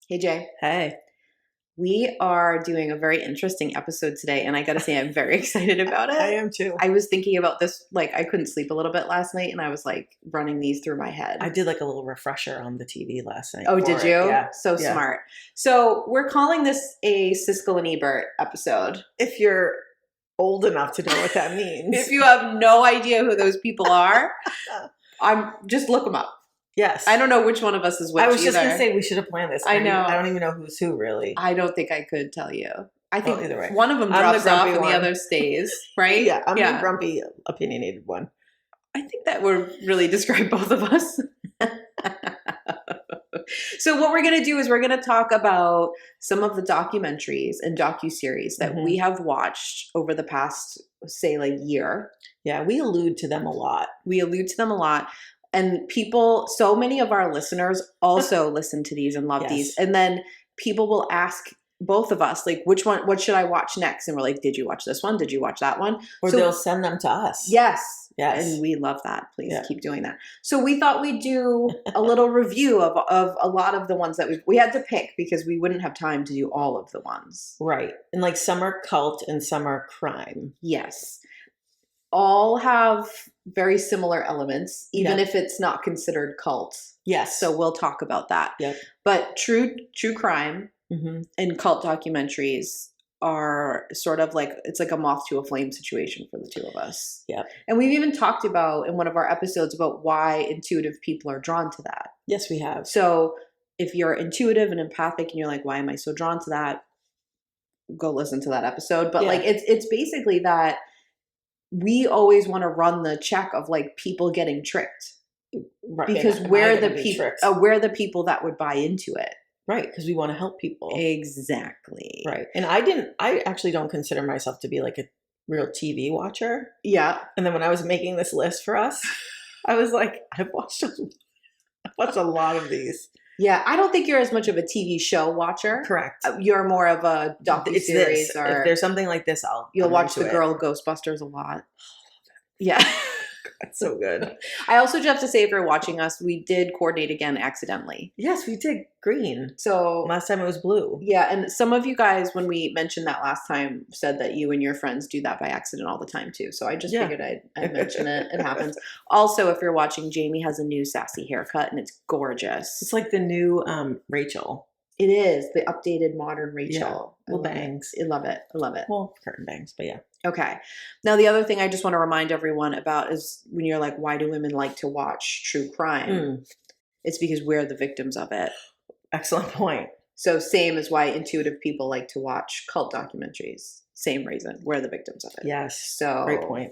Hey Jay, Hey, we are doing a very interesting episode today, and I gotta say, I'm very excited about I it. am too. I was thinking about this, like, I couldn't sleep a little bit last night, and I was like running these through my I head. did like a little refresher on the TV last night Oh, did for it. you? Yeah. So Yeah. smart. So, we're calling this a Siskel and Ebert episode. If you're old enough to know what that If means. you have no idea who those people are, I'm just look them up. Yes. I don't know which one of us is which I was just either. going to say we should have planned this. I know. I don't even know who's who really. I don't think I could tell you. I think Either way. one of them I'm the drops off grumpy and the one. other stays, right? Yeah, I'm the grumpy, opinionated one. I think that would really describe both of us. So what we're going to do is we're going to talk about some of the documentaries and docuseries that we have watched over the past, say, like year. Yeah, we allude to them a lot. And people, so many of our listeners also listen to these and love Yes. these. And then people will ask both of us, like, which one, what should I watch next? And we're like, did you watch this one? Did you watch that one? Or So- they'll send them to us. Yes. Yes. And we love that. Please Yeah. keep doing that. So we thought we'd do a little review of a lot of the ones that we had to pick because we wouldn't have time to do all of the ones. Right. And like some are cult and some are crime. Yes. All have very similar elements, even Yeah. if it's not considered cult. Yes. So we'll talk about that. Yep. But true crime Mm-hmm. and cult documentaries are sort of like, it's like a moth to a flame situation for the two of us. Yep. And we've even talked about in one of our episodes about why intuitive people are drawn to that. Yes, we have. So if you're intuitive and empathic and you're like, why am I so drawn to that? Go listen to that episode. But Yeah. like, it's basically that we always want to run the check of like people getting tricked Right. because Am I we're gonna the be people, tricked? we're the people that would buy into it. Right, because we want to help people. Exactly. Right. And I actually don't consider myself to be like a real TV watcher. Yeah. And then when I was making this list for us, I was like, I've watched a lot of these. Yeah. I don't think you're as much of a TV show watcher. Correct. You're more of a It's docuseries this. or If there's something like this, you'll I'm watch into the it. girl Ghostbusters a lot. Yeah. It's so good. I also just have to say, if you're watching us, we did coordinate again accidentally. Yes, we did green. So Last time it was blue. yeah, and some of you guys, when we mentioned that last time, said that you and your friends do that by accident all the time too. So I just Yeah. figured I'd mention it. It happens. Also, if you're watching, Jamie has a new sassy haircut and it's gorgeous. It's like the new Rachel. It is the updated modern Rachel. Little I love bangs. it. I love it. I love it. Well, curtain bangs, but yeah. Okay. Now, the other thing I just want to remind everyone about is when you're like, why do women like to watch true crime? It's because we're the victims of it. Excellent point. So same as why intuitive people like to watch cult documentaries. Same reason. We're the victims of it. Yes. So Great point.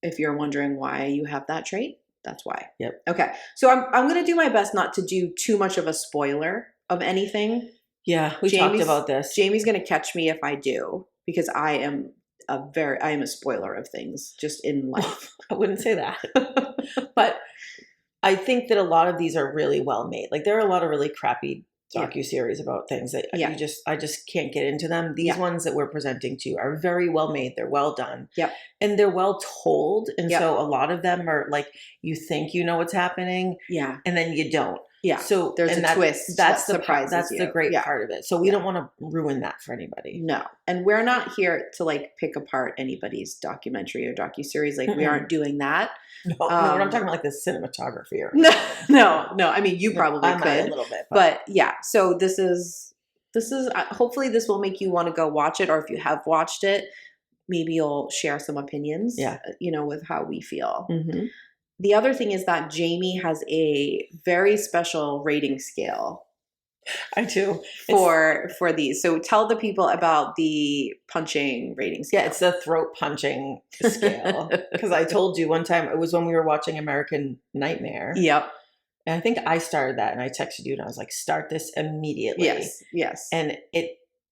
if you're wondering why you have that trait, that's why. Yep. Okay. So I'm going to do my best not to do too much of a spoiler of anything. Yeah, we talked about this. Jamie's going to catch me if I do, because I am a spoiler of things just in life. I wouldn't say that. But I think that a lot of these are really well made. Like there are a lot of really crappy docuseries about things that I just can't get into them. These ones that we're presenting to you are very well made. They're well done. Yep. And they're well told. And so a lot of them are like, you think you know what's happening. Yeah. And then you don't. Yeah. So there's a twist. That's that surprises that's you. the great part of it. So we don't want to ruin that for anybody. No. And we're not here to like pick apart anybody's documentary or docuseries. Like we aren't doing that. No, we're not talking about like the cinematography or no. I mean, you probably I could might a little bit, but yeah. So this is hopefully this will make you want to go watch it, or if you have watched it, maybe you'll share some opinions. Yeah. With how we feel. Mm-hmm. The other thing is that Jamie has a very special rating scale. I do. For these. So tell the people about the punching rating scale. Yeah, it's the throat punching scale. Because I told you one time, it was when we were watching American Nightmare. Yep. And I think I started that and I texted you and I was like, start this immediately. Yes. And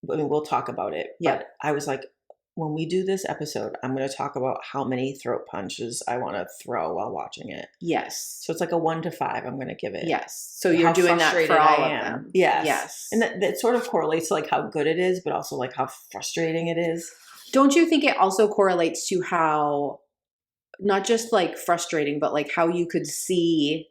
we'll talk about it. Yeah. But I was like, when we do this episode, I'm going to talk about how many throat punches I want to throw while watching it. Yes. So it's like a 1 to 5 I'm going to give it. Yes. So you're doing that for all of them. Yes. Yes. And that sort of correlates to like how good it is, but also like how frustrating it is. Don't you think it also correlates to how, not just like frustrating, but like how you could see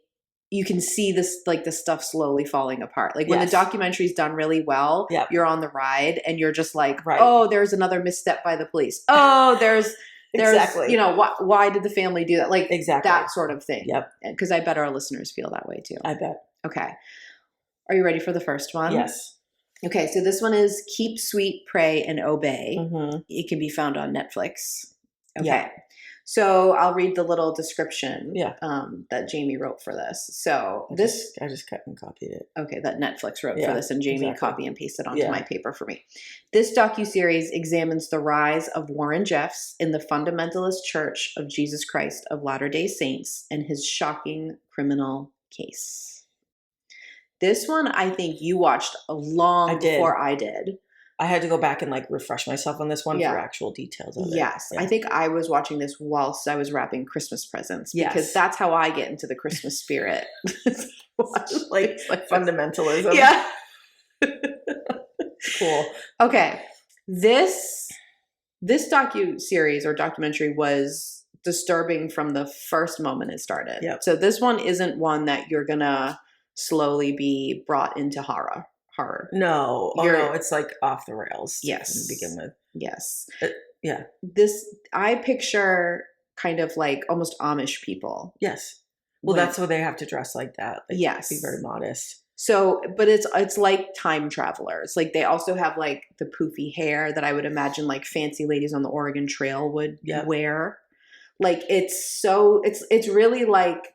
you can see this, like the stuff slowly falling apart. Like when the documentary's done really well, you're on the ride and you're just like, oh, there's another misstep by the police. Oh, there's, exactly. you know, why did the family do that? Like exactly that sort of thing. Yep. Because I bet our listeners feel that way too. I bet. Okay. Are you ready for the first one? Yes. Okay. So this one is Keep Sweet, Pray, and Obey. Mm-hmm. It can be found on Netflix. Okay. Yeah. So I'll read the little description that Jamie wrote for this. So I just cut and copied it. Okay, that Netflix wrote for this, and Jamie copy and pasted onto my paper for me. This docuseries examines the rise of Warren Jeffs in the Fundamentalist Church of Jesus Christ of Latter-day Saints and his shocking criminal case. This one, I think you watched long before I did. I had to go back and like refresh myself on this one for actual details of it. Yes. I think I was watching this whilst I was wrapping Christmas presents because that's how I get into the Christmas spirit. like fundamentalism. Yeah. Cool. Okay. This docuseries or documentary was disturbing from the first moment it started. Yep. So this one isn't one that you're going to slowly be brought into horror. No. No, it's like off the rails. Yes. To begin with. Yes. Yeah. I picture kind of like almost Amish people. Yes. Well, that's why they have to dress like that. Like, yes. Be very modest. So, but it's like time travelers. Like they also have like the poofy hair that I would imagine like fancy ladies on the Oregon Trail would wear. Like it's really like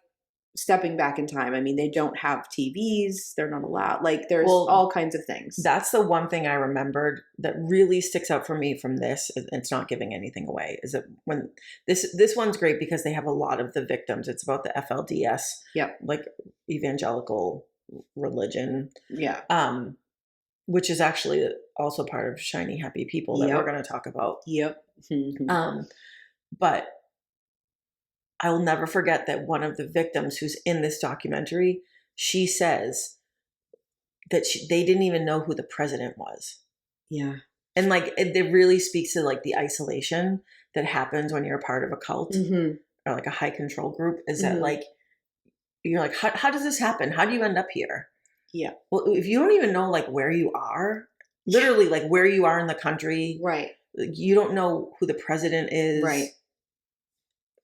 stepping back in time. I mean, they don't have TVs. They're not allowed. Like there's all kinds of things. That's the one thing I remembered that really sticks out for me from this. It's not giving anything away. Is that when this one's great because they have a lot of the victims. It's about the FLDS, like evangelical religion, which is actually also part of Shiny Happy People that we're going to talk about. But I will never forget that one of the victims who's in this documentary, she says that they didn't even know who the president was. Yeah. And like, it really speaks to like the isolation that happens when you're a part of a cult or like a high control group is that like, you're like, how does this happen? How do you end up here? Yeah. Well, if you don't even know like where you are, literally like where you are in the country, right? You don't know who the president is, right?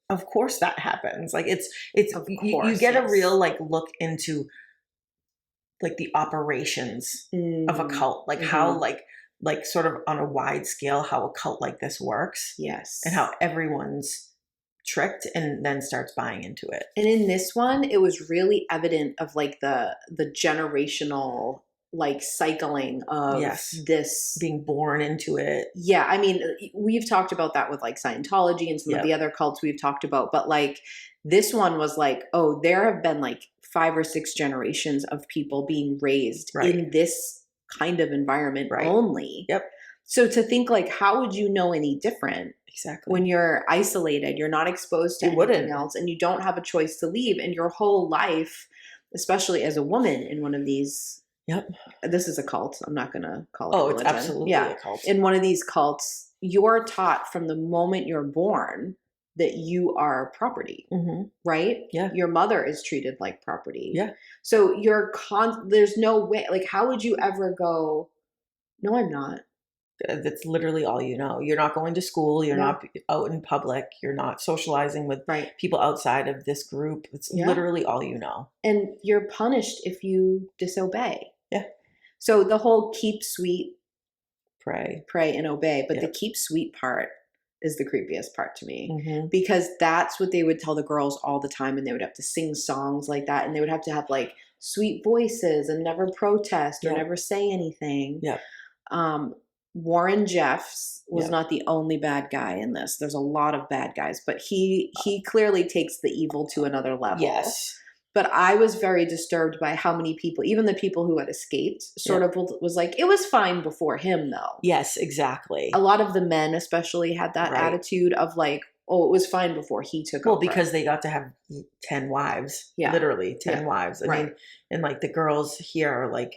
Of course that happens. Like you get a real like look into like the operations of a cult, like how like sort of on a wide scale, how a cult like this works. Yes. And how everyone's tricked and then starts buying into it. And in this one, it was really evident of like the generational like cycling of this being born into it. Yeah. I mean, we've talked about that with like Scientology and some of the other cults we've talked about, but like this one was like, oh, there have been like 5 or 6 generations of people being raised in this kind of environment only. Yep. So to think like, how would you know any different? Exactly. When you're isolated, you're not exposed to anything else and you don't have a choice to leave. And your whole life, especially as a woman in one of these, this is a cult. I'm not going to call it a religion. It's absolutely a cult. In one of these cults, you're taught from the moment you're born that you are property, right? Yeah. Your mother is treated like property. Yeah. So there's no way, like, how would you ever go, no, I'm not. That's literally all you know. You're not going to school. You're not out in public. You're not socializing with people outside of this group. It's literally all you know. And you're punished if you disobey. Yeah. So the whole keep sweet, pray and obey. But the keep sweet part is the creepiest part to me because that's what they would tell the girls all the time. And they would have to sing songs like that. And they would have to have like sweet voices and never protest or never say anything. Yeah. Warren Jeffs was not the only bad guy in this. There's a lot of bad guys, but he clearly takes the evil to another level. Yes. But I was very disturbed by how many people, even the people who had escaped, sort of was like, it was fine before him, though. Yes, exactly. A lot of the men especially had that attitude of like, oh, it was fine before he took over. Well, because they got to have 10 wives. Yeah. Literally 10 wives. I mean, and like the girls here are like,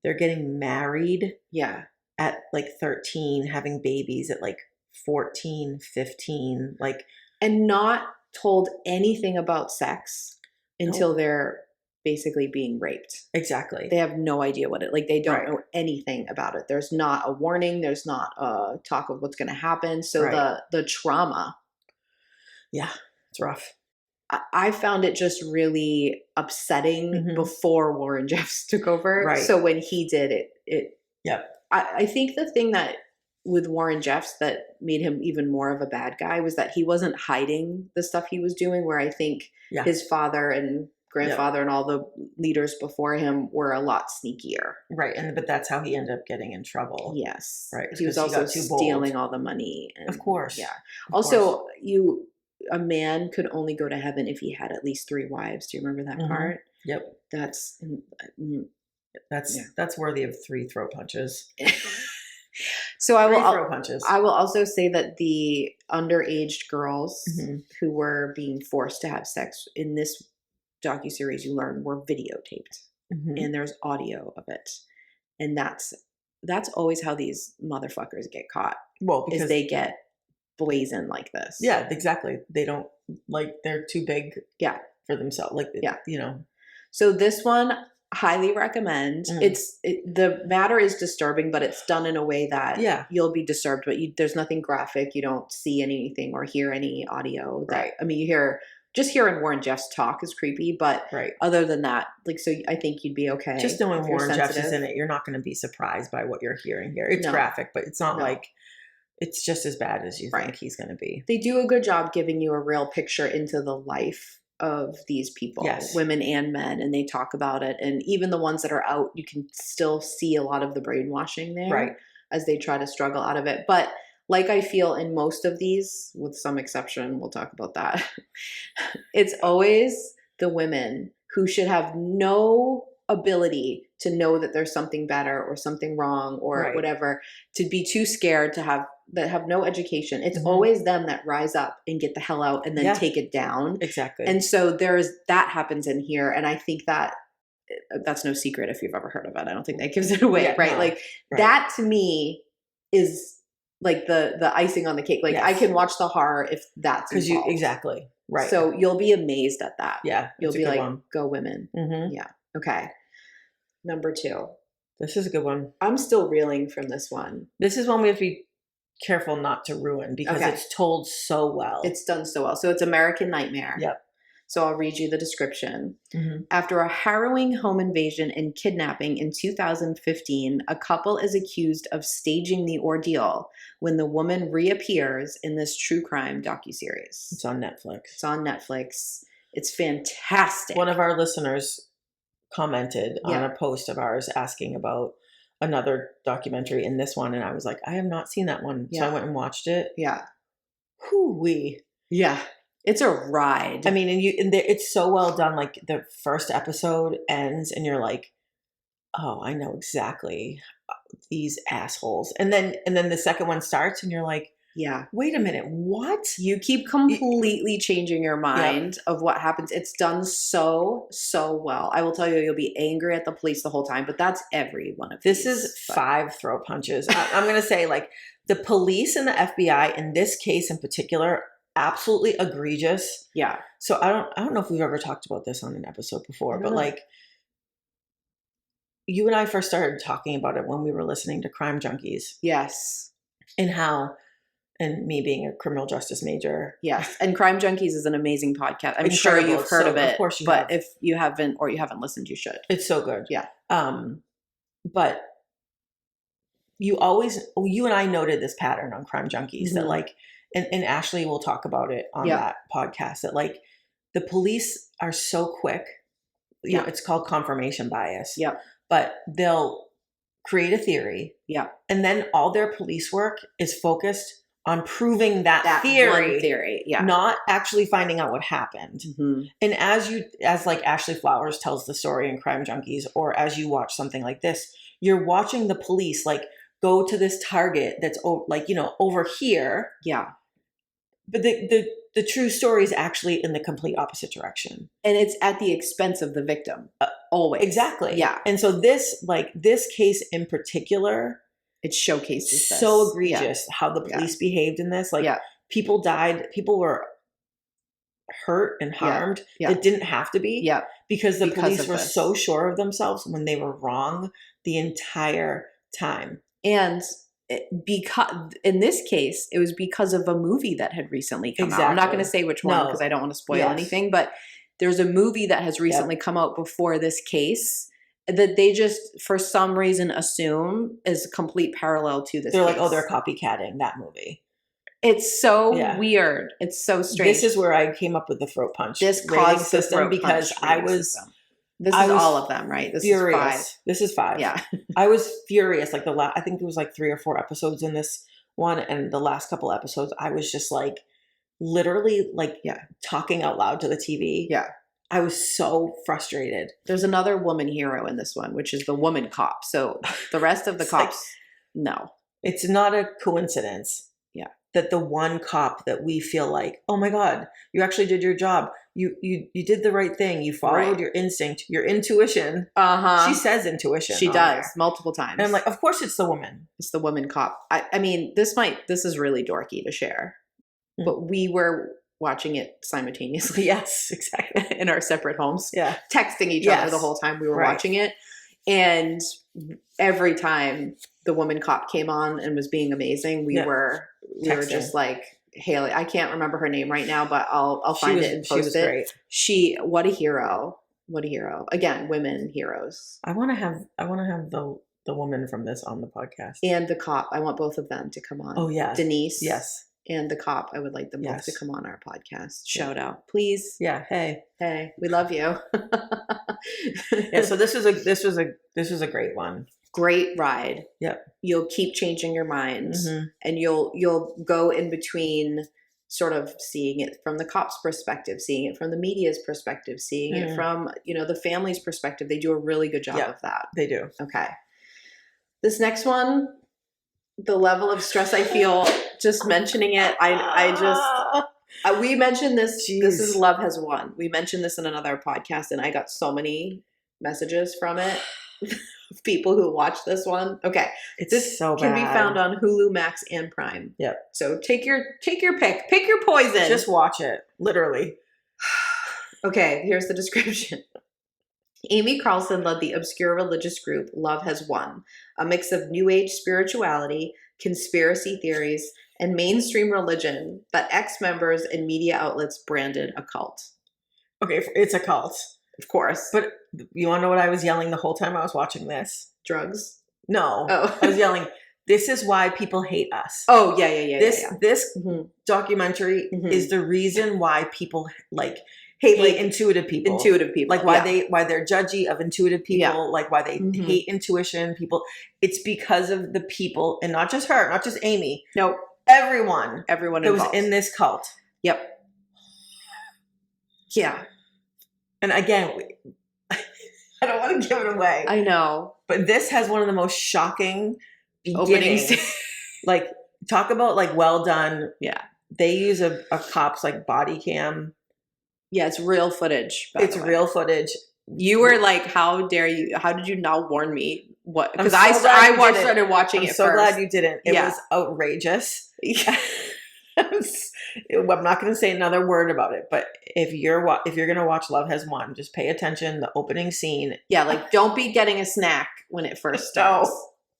they're getting married. Yeah. At like 13, having babies at like 14, 15, like. And not told anything about sex until they're basically being raped. Exactly. They have no idea what it, like, they don't know anything about it. There's not a warning. There's not a talk of what's going to happen. So the trauma. Yeah, it's rough. I found it just really upsetting before Warren Jeffs took over. Right. So when he did it. Yep. I think the thing that with Warren Jeffs that made him even more of a bad guy was that he wasn't hiding the stuff he was doing, where I think his father and grandfather and all the leaders before him were a lot sneakier. Right. But that's how he ended up getting in trouble. Yes. Right. He was also stealing all the money. And, of course. Yeah. Also, a man could only go to heaven if he had at least 3 wives. Do you remember that part? Yep. That's worthy of 3 throat punches. So I will also say that the underage girls who were being forced to have sex in this docuseries, you learn, were videotaped, and there's audio of it, and that's always how these motherfuckers get caught. Well, because they get blazing like this. Yeah, exactly. They don't, like, they're too big. Yeah. For themselves. Like, you know. So this one, highly recommend. The matter is disturbing, but it's done in a way that you'll be disturbed, but there's nothing graphic. You don't see anything or hear any audio. I mean, just hearing Warren Jeffs talk is creepy, but other than that, like, so I think you'd be okay. Just knowing Warren Jeffs is in it, you're not going to be surprised by what you're hearing here. It's graphic, but it's not like it's just as bad as you think he's going to be. They do a good job giving you a real picture into the life of these people, women and men, and they talk about it. And even the ones that are out, you can still see a lot of the brainwashing there as they try to struggle out of it. But like I feel in most of these, with some exception, we'll talk about that, it's always the women who should have no ability to know that there's something better or something wrong or whatever, to be too scared to have no education. It's always them that rise up and get the hell out and then take it down. Exactly. And so that happens in here. And I think that's no secret if you've ever heard of it. I don't think that gives it away, right? No. Like that to me is like the icing on the cake. Like I can watch the horror if that's involved. Exactly. Right. So you'll be amazed at that. Yeah. You'll be like, go women. Yeah. Okay. Number 2. This is a good one. I'm still reeling from this one. This is one we have to be careful not to ruin because it's told so well. It's done so well. So it's American Nightmare. Yep. So I'll read you the description. After a harrowing home invasion and kidnapping in 2015, a couple is accused of staging the ordeal when the woman reappears in this true crime docuseries. It's on Netflix. It's fantastic. One of our listeners commented on a post of ours asking about another documentary in this one, and I was like, I have not seen that one. So I went and watched it. Yeah. Hoo-wee. Yeah. It's a ride. I mean, it's so well done. Like the first episode ends and you're like, oh, I know exactly these assholes. And then the second one starts and you're like, wait a minute, what? You keep completely changing your mind of what happens. It's done so well. I will tell you, you'll be angry at the police the whole time, but that's every one of these. This is 5 throat punches. I'm going to say, like, the police and the FBI in this case in particular, absolutely egregious. Yeah. So I don't know if we've ever talked about this on an episode before, but like, you and I first started talking about it when we were listening to Crime Junkies. Yes. And me being a criminal justice major. Yes. And Crime Junkies is an amazing podcast. I'm sure you've heard of it. Of course you have. But if you haven't or you haven't listened, you should. It's so good. Yeah. But you and I noted this pattern on Crime Junkies that like, and Ashley will talk about it on that podcast, that like the police are so quick. You know, it's called confirmation bias. Yeah. But they'll create a theory. Yeah. And then all their police work is focused on proving that theory. One theory. Yeah. Not actually finding out what happened. And as like Ashley Flowers tells the story in Crime Junkies, or as you watch something like this, you're watching the police like go to this target that's like, you know, over here. Yeah. But the true story is actually in the complete opposite direction. And it's at the expense of the victim. Always. Exactly. Yeah. And so this case in particular, it showcases so egregious how the police behaved in this. Like people died. People were hurt and harmed that didn't have to be. Yeah. Because the police were so sure of themselves when they were wrong the entire time. And because in this case, it was because of a movie that had recently come out. I'm not going to say which one because I don't want to spoil anything, but there's a movie that has recently come out before this case that they just, for some reason, assume is a complete parallel to this. They're case. like, oh, they're copycatting that movie. It's so weird. It's so strange. This is where I came up with the throat punch. This caused the throat because punch I was. System. This is all of them, right? This furious. is 5. This is 5. Yeah. I was furious. Like I think there was like 3 or 4 episodes in this one, and the last couple episodes, I was just like, literally, like, talking out loud to the TV. Yeah. I was so frustrated. There's another woman hero in this one, which is the woman cop. So the rest of the cops, no. It's not a coincidence. Yeah. That the one cop that we feel like, oh my God, you actually did your job. You did the right thing. You followed your instinct, your intuition. She says intuition. She does multiple times. And I'm like, of course it's the woman. It's the woman cop. I mean, this is really dorky to share, but we were watching it simultaneously. Yes, exactly. In our separate homes. Yeah. Texting each other the whole time we were watching it. And every time the woman cop came on and was being amazing, we were just like, Haley, I can't remember her name right now, but I'll find it and post it. Great. What a hero. What a hero. Again, women heroes. I want to have the woman from this on the podcast. And the cop. I want both of them to come on. Oh, yeah. Denise. Yes. And the cop. I would like them both to come on our podcast. Shout out. Please. Yeah. Hey, we love you. So this was a great one. Great ride. Yep. You'll keep changing your mind, and you'll go in between sort of seeing it from the cop's perspective, seeing it from the media's perspective, seeing it from, the family's perspective. They do a really good job of that. They do. Okay. This next one, the level of stress I feel just mentioning it. We mentioned this. Jeez. This is Love Has Won. We mentioned this in another podcast, and I got so many messages from it. People who watch this one. Okay. This so can bad. be found on Hulu, Max, and Prime. Yep. So take your pick. Pick your poison. Just watch it. Literally. Okay, here's the description. Amy Carlson led the obscure religious group Love Has Won, a mix of New Age spirituality, conspiracy theories, and mainstream religion that ex-members and media outlets branded a cult. Okay, it's a cult. Of course. But you want to know what I was yelling the whole time I was watching this? Drugs? No. Oh. I was yelling, this is why people hate us. Oh, yeah. This documentary is the reason why people hate intuitive people. Like why they're judgy of intuitive people, like why they hate intuition people. It's because of the people, and not just her, not just Amy. No. Everyone that involved was in this cult. Yep. Yeah. And again, I don't want to give it away. I know. But this has one of the most shocking beginnings. Like, talk about well done. Yeah. They use a cop's body cam. Yeah, it's real footage. It's real footage. You were like, how dare you? How did you not warn me? What? Because I started watching it first. I'm so glad you didn't. It was outrageous. I'm not going to say another word about it, but if you're going to watch Love Has Won, just pay attention. The opening scene. Yeah, don't be getting a snack when it first starts.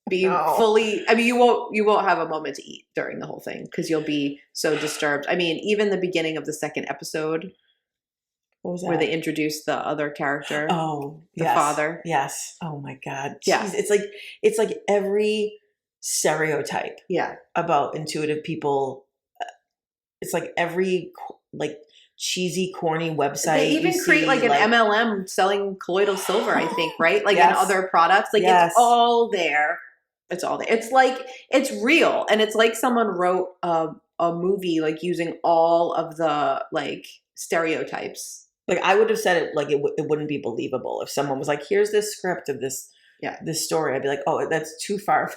Fully. I mean, you won't have a moment to eat during the whole thing because you'll be so disturbed. I mean, even the beginning of the second episode. What was that? Where they introduced the other character. Oh, the father. Yes. Oh my God. Yeah. Jeez, it's like every stereotype. Yeah. About intuitive people. It's like every cheesy, corny website. They even create an MLM selling colloidal silver, I think, right? In other products. It's all there. It's all there. It's it's real. And it's like someone wrote a movie using all of the stereotypes. I would have said it it wouldn't be believable if someone was like, here's this script of this story. I'd be like, oh, that's too far.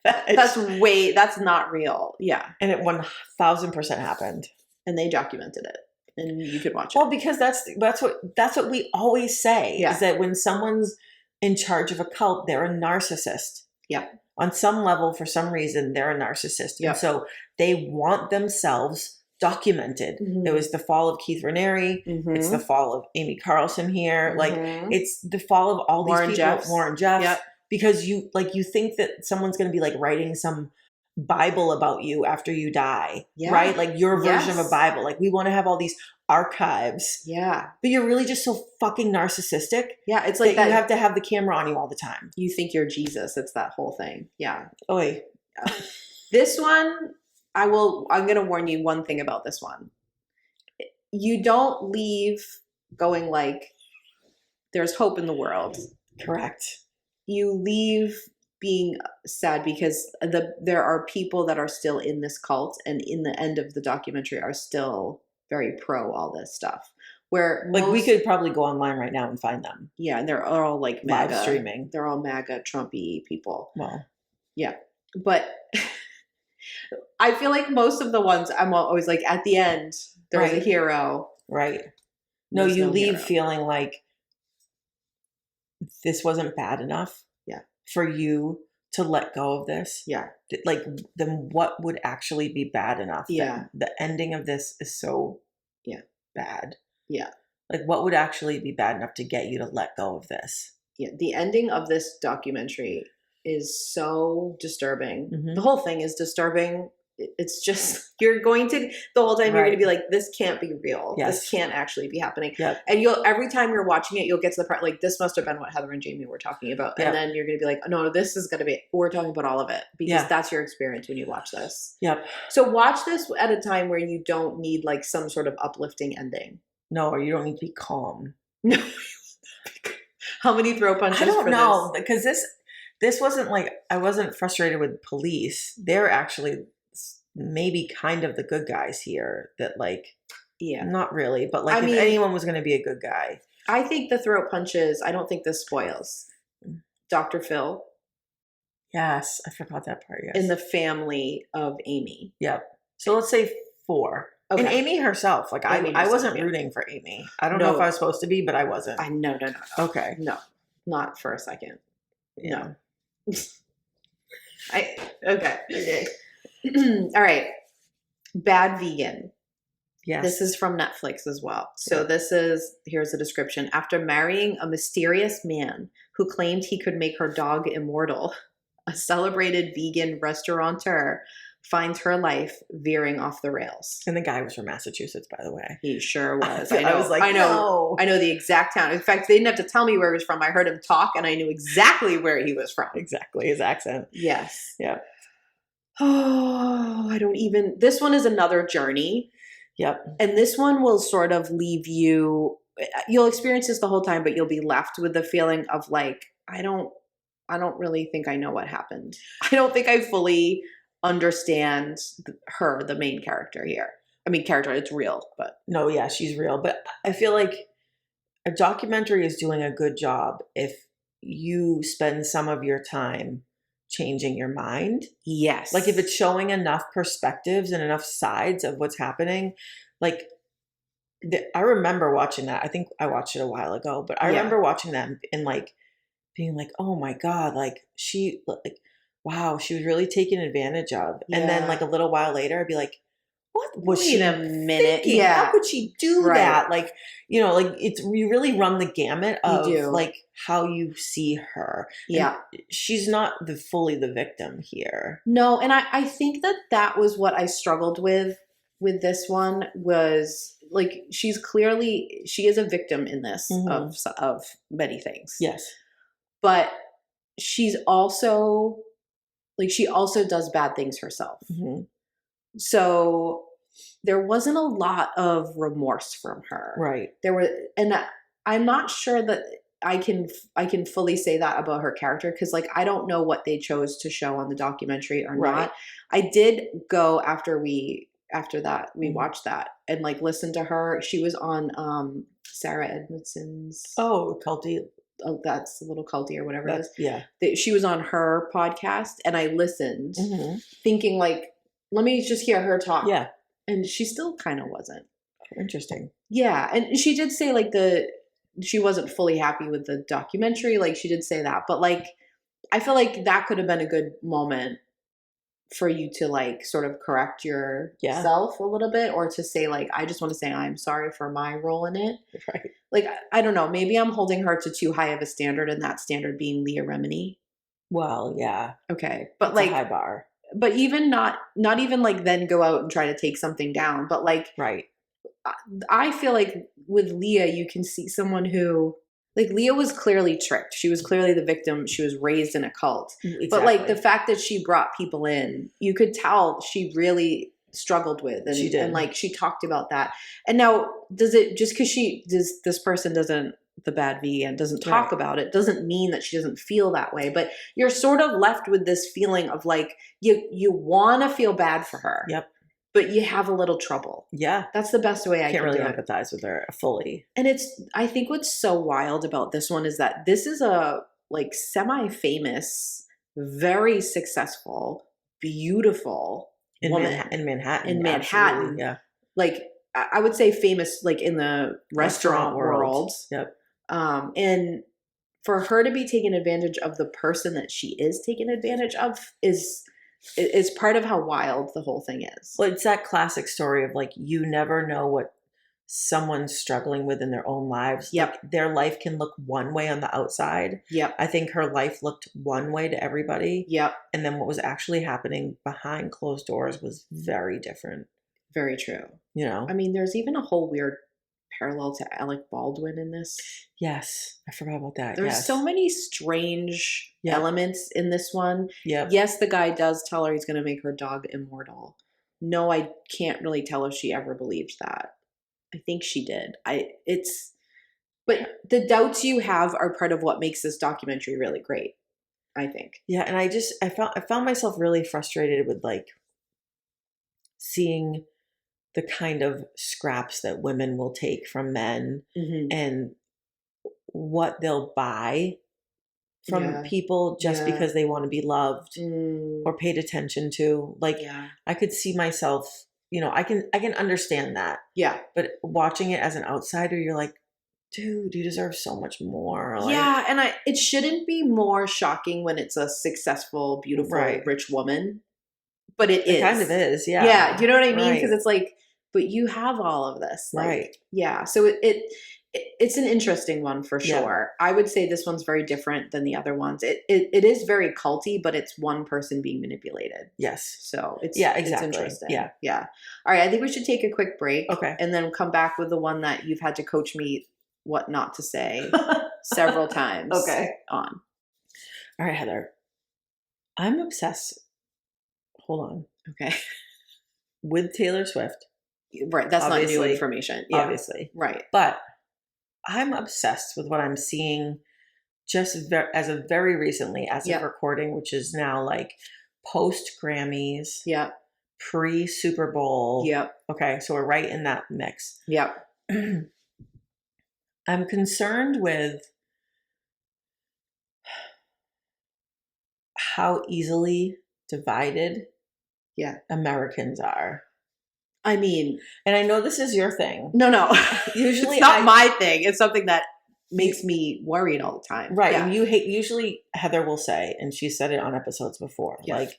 That's not real. Yeah. And it 1000% happened. And they documented it. And you could watch it. Well, because that's what we always say is that when someone's in charge of a cult, they're a narcissist. Yeah. On some level, for some reason, they're a narcissist. Yep. And so they want themselves documented. Mm-hmm. It was the fall of Keith Raniere. Mm-hmm. It's the fall of Amy Carlson here. Mm-hmm. Like it's the fall of all Warren these people. Jeffs. Warren Jeffs. Yep. Because you think that someone's going to be like writing some Bible about you after you die, right? Like your version of a Bible. Like we want to have all these archives. Yeah. But you're really just so fucking narcissistic. Yeah. It's like that you have to have the camera on you all the time. You think you're Jesus. It's that whole thing. Yeah. Oy. Yeah. This one, I'm going to warn you one thing about this one. You don't leave going like, there's hope in the world. Correct. You leave being sad because there are people that are still in this cult and in the end of the documentary are still very pro all this stuff. Where like we could probably go online right now and find them. Yeah, and they're all like MAGA, live streaming. They're all MAGA Trumpy people. Well, yeah, but I feel like most of the ones I'm always like at the end there's a hero. Right. No, you leave feeling like this wasn't bad enough. Yeah. For you to let go of this. Yeah. Like then what would actually be bad enough? Yeah. The ending of this is so bad. Yeah. Like what would actually be bad enough to get you to let go of this? Yeah. The ending of this documentary is so disturbing. Mm-hmm. The whole thing is disturbing. It's just, you're going to, the whole time you're going to be like, this can't be real. Yes. This can't actually be happening. Yep. And every time you're watching it, you'll get to the part, like, this must have been what Heather and Jamie were talking about. Yep. And then you're going to be like, no, this is going to be, we're talking about all of it. Because that's your experience when you watch this. Yep. So watch this at a time where you don't need like some sort of uplifting ending. No, or you don't need to be calm. No. How many throw punches? I don't know. Because this wasn't like, I wasn't frustrated with police. They're actually maybe kind of the good guys here that like, not really, but like if anyone was going to be a good guy. I think the throat punches, I don't think this spoils. Dr. Phil. Yes, I forgot that part, yes. In the family of Amy. Yep. So let's say 4. Okay. And Amy herself, like I wasn't rooting for Amy. I don't know if I was supposed to be, but I wasn't. No. Okay. No, not for a second. Yeah. No. Okay. All right. Bad Vegan. Yes. This is from Netflix as well. So here's the description. After marrying a mysterious man who claimed he could make her dog immortal, a celebrated vegan restaurateur finds her life veering off the rails. And the guy was from Massachusetts, by the way. He sure was. I was like, I know the exact town. In fact, they didn't have to tell me where he was from. I heard him talk and I knew exactly where he was from. Exactly. His accent. Yes. Yeah. Oh, this one is another journey. Yep. And this one will sort of leave you'll experience this the whole time, but you'll be left with the feeling of like, I don't really think I know what happened. I don't think I fully understand her, the main character here. I mean, it's real, but. No, yeah, she's real. But I feel like a documentary is doing a good job if you spend some of your time changing your mind. Yes. Like if it's showing enough perspectives and enough sides of what's happening, like I remember watching that. I think I watched it a while ago, but I remember watching that and like being like, oh my God, like wow, she was really taken advantage of. Yeah. And then like a little while later, I'd be like, what was she a minute? Thinking? Yeah. How could she do that? Like, like you really run the gamut of like how you see her. Yeah. And she's not fully the victim here. No. And I think that was what I struggled with this one was like, she is a victim in this of many things. Yes. But she's also like, she also does bad things herself. Mm-hmm. So there wasn't a lot of remorse from her. Right. And I'm not sure that I can fully say that about her character because like I don't know what they chose to show on the documentary or not. I did go after that we watched that and like listened to her. She was on Sarah Edmondson's culty. Oh, that's a little culty or whatever it is. Yeah. She was on her podcast and I listened thinking like, let me just hear her talk. Yeah. And she still kind of wasn't. Interesting. Yeah. And she did say like she wasn't fully happy with the documentary. Like she did say that, but like, I feel like that could have been a good moment for you to like sort of correct yourself a little bit, or to say like, I just want to say I'm sorry for my role in it. Right. Like, I don't know, maybe I'm holding her to too high of a standard, and that standard being Leah Remini. Well, yeah. Okay. But it's like a high bar. But even not even like then go out and try to take something down. But like, right. I feel like with Leah, you can see someone who, like, Leah was clearly tricked. She was clearly the victim. She was raised in a cult. Exactly. But like the fact that she brought people in, you could tell she really struggled with. And, she did. And like she talked about that. And now, does it, just because this person doesn't, the bad vegan doesn't talk about it, doesn't mean that she doesn't feel that way. But you're sort of left with this feeling of like, you want to feel bad for her. Yep. But you have a little trouble. Yeah. That's the best way I can't really do empathize with her fully. And I think what's so wild about this one is that this is a like semi-famous, very successful, beautiful woman in Manhattan. In Manhattan. Absolutely. Yeah. Like, I would say famous like in the restaurant world. Yep. And for her to be taking advantage of the person that she is taking advantage of is part of how wild the whole thing is. Well, it's that classic story of like, you never know what someone's struggling with in their own lives. Yep. Like, their life can look one way on the outside. Yep. I think her life looked one way to everybody. Yep. And then what was actually happening behind closed doors was very different. Very true. You know? I mean, there's even a whole weird parallel to Alec Baldwin in this. Yes. I forgot about that. There's so many strange elements in this one. Yep. Yes, the guy does tell her he's going to make her dog immortal. No, I can't really tell if she ever believed that. I think she did. But the doubts you have are part of what makes this documentary really great, I think. Yeah, and I found myself really frustrated with like seeing the kind of scraps that women will take from men and what they'll buy from people just because they want to be loved or paid attention to. Like, I could see myself, you know, I can understand that. Yeah. But watching it as an outsider, you're like, dude, you deserve so much more. Like, yeah, and it shouldn't be more shocking when it's a successful, beautiful, rich woman. But it is. It kind of is, yeah. Yeah, you know what I mean? Because it's like, but you have all of this. Like, yeah, so it's an interesting one for sure. I would say this one's very different than the other ones. It is very culty, but it's one person being manipulated. Yes. So it's exactly. It's interesting. Yeah. Yeah. All right, I think we should take a quick break. Okay. And then come back with the one that you've had to coach me what not to say several times on. All right, Heather. I'm obsessed. Hold on. Okay. With Taylor Swift. Right. That's not new information. Yeah. Obviously. Right. But I'm obsessed with what I'm seeing just as of very recently, as of recording, which is now like post Grammys. Yeah. Pre Super Bowl. Yep. Okay. So we're right in that mix. Yep. I'm concerned with how easily divided Americans are. I mean, and I know this is your thing. No. Usually it's not my thing. It's something that makes me worried all the time. Right. Yeah. And usually Heather will say, and she said it on episodes before, like,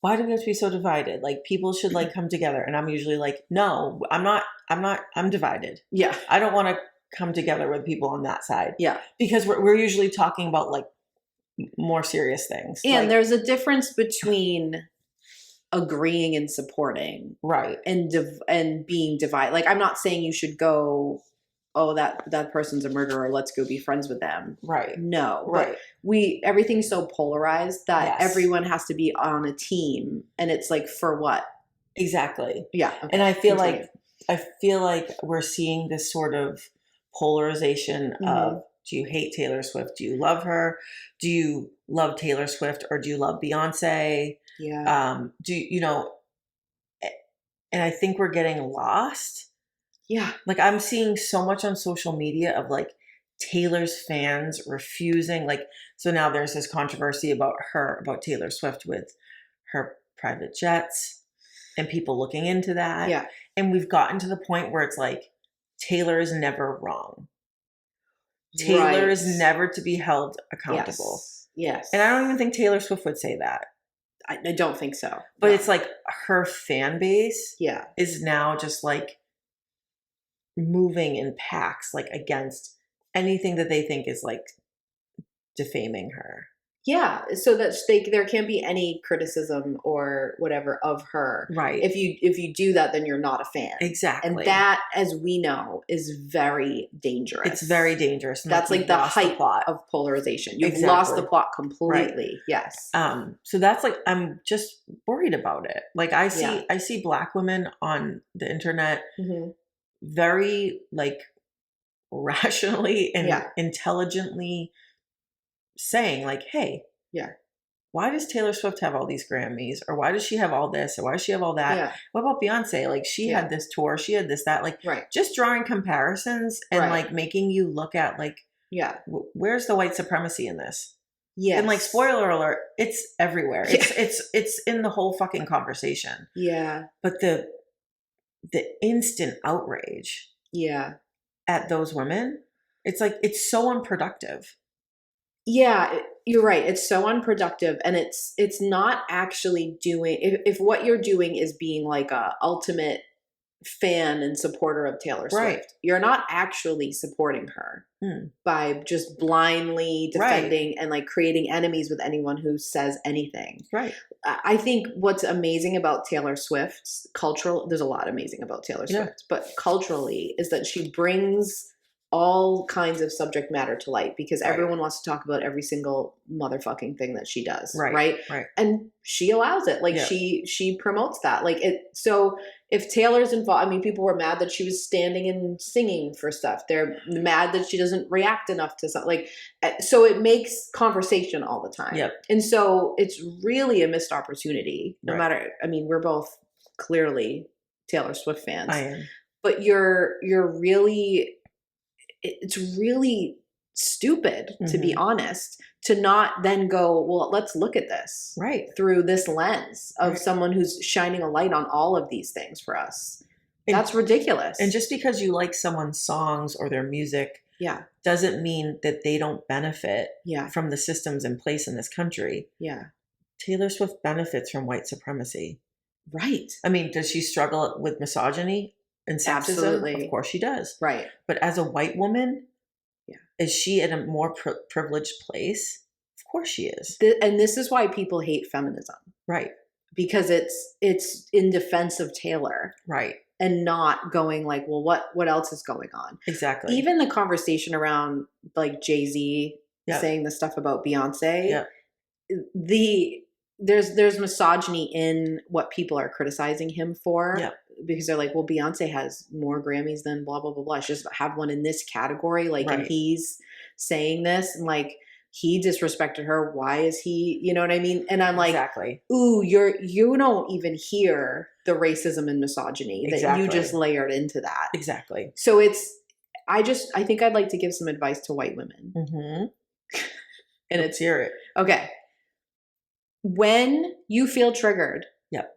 why do we have to be so divided? Like, people should like come together. And I'm usually like, no, I'm divided. Yeah. I don't want to come together with people on that side. Yeah. Because we're usually talking about like more serious things. And like, there's a difference between agreeing and supporting. Right. And being divided. Like, I'm not saying you should go, oh, that person's a murderer, let's go be friends with them. Right. No. Right. But everything's so polarized that everyone has to be on a team. And it's like, for what? Exactly. Yeah. Okay. And I feel like we're seeing this sort of polarization of, do you hate Taylor Swift? Do you love her? Do you love Taylor Swift, or do you love Beyonce? Yeah. And I think we're getting lost. Yeah. Like, I'm seeing so much on social media of like Taylor's fans refusing. Like, so now there's this controversy about Taylor Swift with her private jets and people looking into that. Yeah. And we've gotten to the point where it's like, Taylor is never wrong. Taylor is never to be held accountable. Yes. And I don't even think Taylor Swift would say that. I don't think so. But no. It's like her fan base is now just like moving in packs, like against anything that they think is like defaming her. Yeah, so that there can't be any criticism or whatever of her. Right. If you do that, then you're not a fan. Exactly. And that, as we know, is very dangerous. It's very dangerous. That's like the height of polarization. You've lost the plot completely. Right. Yes. So that's like, I'm just worried about it. Like I see Black women on the internet very like rationally and intelligently saying like, hey, why does Taylor Swift have all these Grammys? Or why does she have all this? Or why does she have all that? Yeah. What about Beyonce? Like she had this tour, she had this, that, like just drawing comparisons and like making you look at like, where's the white supremacy in this? Yeah. And like, spoiler alert, it's everywhere. It's in the whole fucking conversation. Yeah. But the instant outrage at those women, it's like, it's so unproductive. Yeah, you're right. It's so unproductive, and it's not actually doing. If what you're doing is being like a ultimate fan and supporter of Taylor Swift, you're not actually supporting her by just blindly defending and like creating enemies with anyone who says anything. Right. I think what's amazing about Taylor Swift's there's a lot amazing about Taylor Swift, but culturally is that she brings all kinds of subject matter to light because everyone wants to talk about every single motherfucking thing that she does. Right. And she allows it. Like she promotes that. Like it. So if Taylor's involved, I mean, people were mad that she was standing and singing for stuff. They're mad that she doesn't react enough to something. Like, so it makes conversation all the time. Yep. And so it's really a missed opportunity. No matter, I mean, we're both clearly Taylor Swift fans. I am. But you're really, it's really stupid, to be honest, to not then go, well, let's look at this through this lens of someone who's shining a light on all of these things for us. That's ridiculous. And just because you like someone's songs or their music doesn't mean that they don't benefit from the systems in place in this country. Yeah. Taylor Swift benefits from white supremacy. Right. I mean, does she struggle with misogyny and sexism? Absolutely. Of course she does. Right. But as a white woman, is she in a more privileged place? Of course she is. And this is why people hate feminism. Right. Because it's in defense of Taylor. Right. And not going like, well, what else is going on? Exactly. Even the conversation around like Jay-Z saying the stuff about Beyonce, there's misogyny in what people are criticizing him for. Yeah. Because they're like, well, Beyonce has more Grammys than blah, blah, blah, blah. She just have one in this category. Like, and he's saying this and like, he disrespected her. Why is he, you know what I mean? And I'm like, ooh, you don't even hear the racism and misogyny that you just layered into that. Exactly. So I think I'd like to give some advice to white women. Mm-hmm. And let's hear it. Okay. When you feel triggered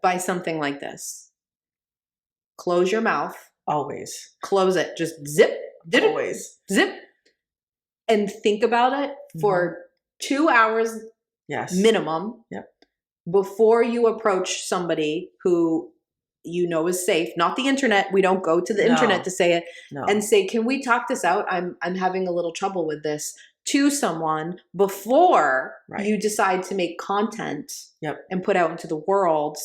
by something like this, close your mouth. Always. Close it. Just zip. Always. Zip. And think about it for 2 hours minimum before you approach somebody who you know is safe. Not the internet. We don't go to the internet to say it. No. And say, can we talk this out? I'm having a little trouble with this. To someone before you decide to make content and put out into the world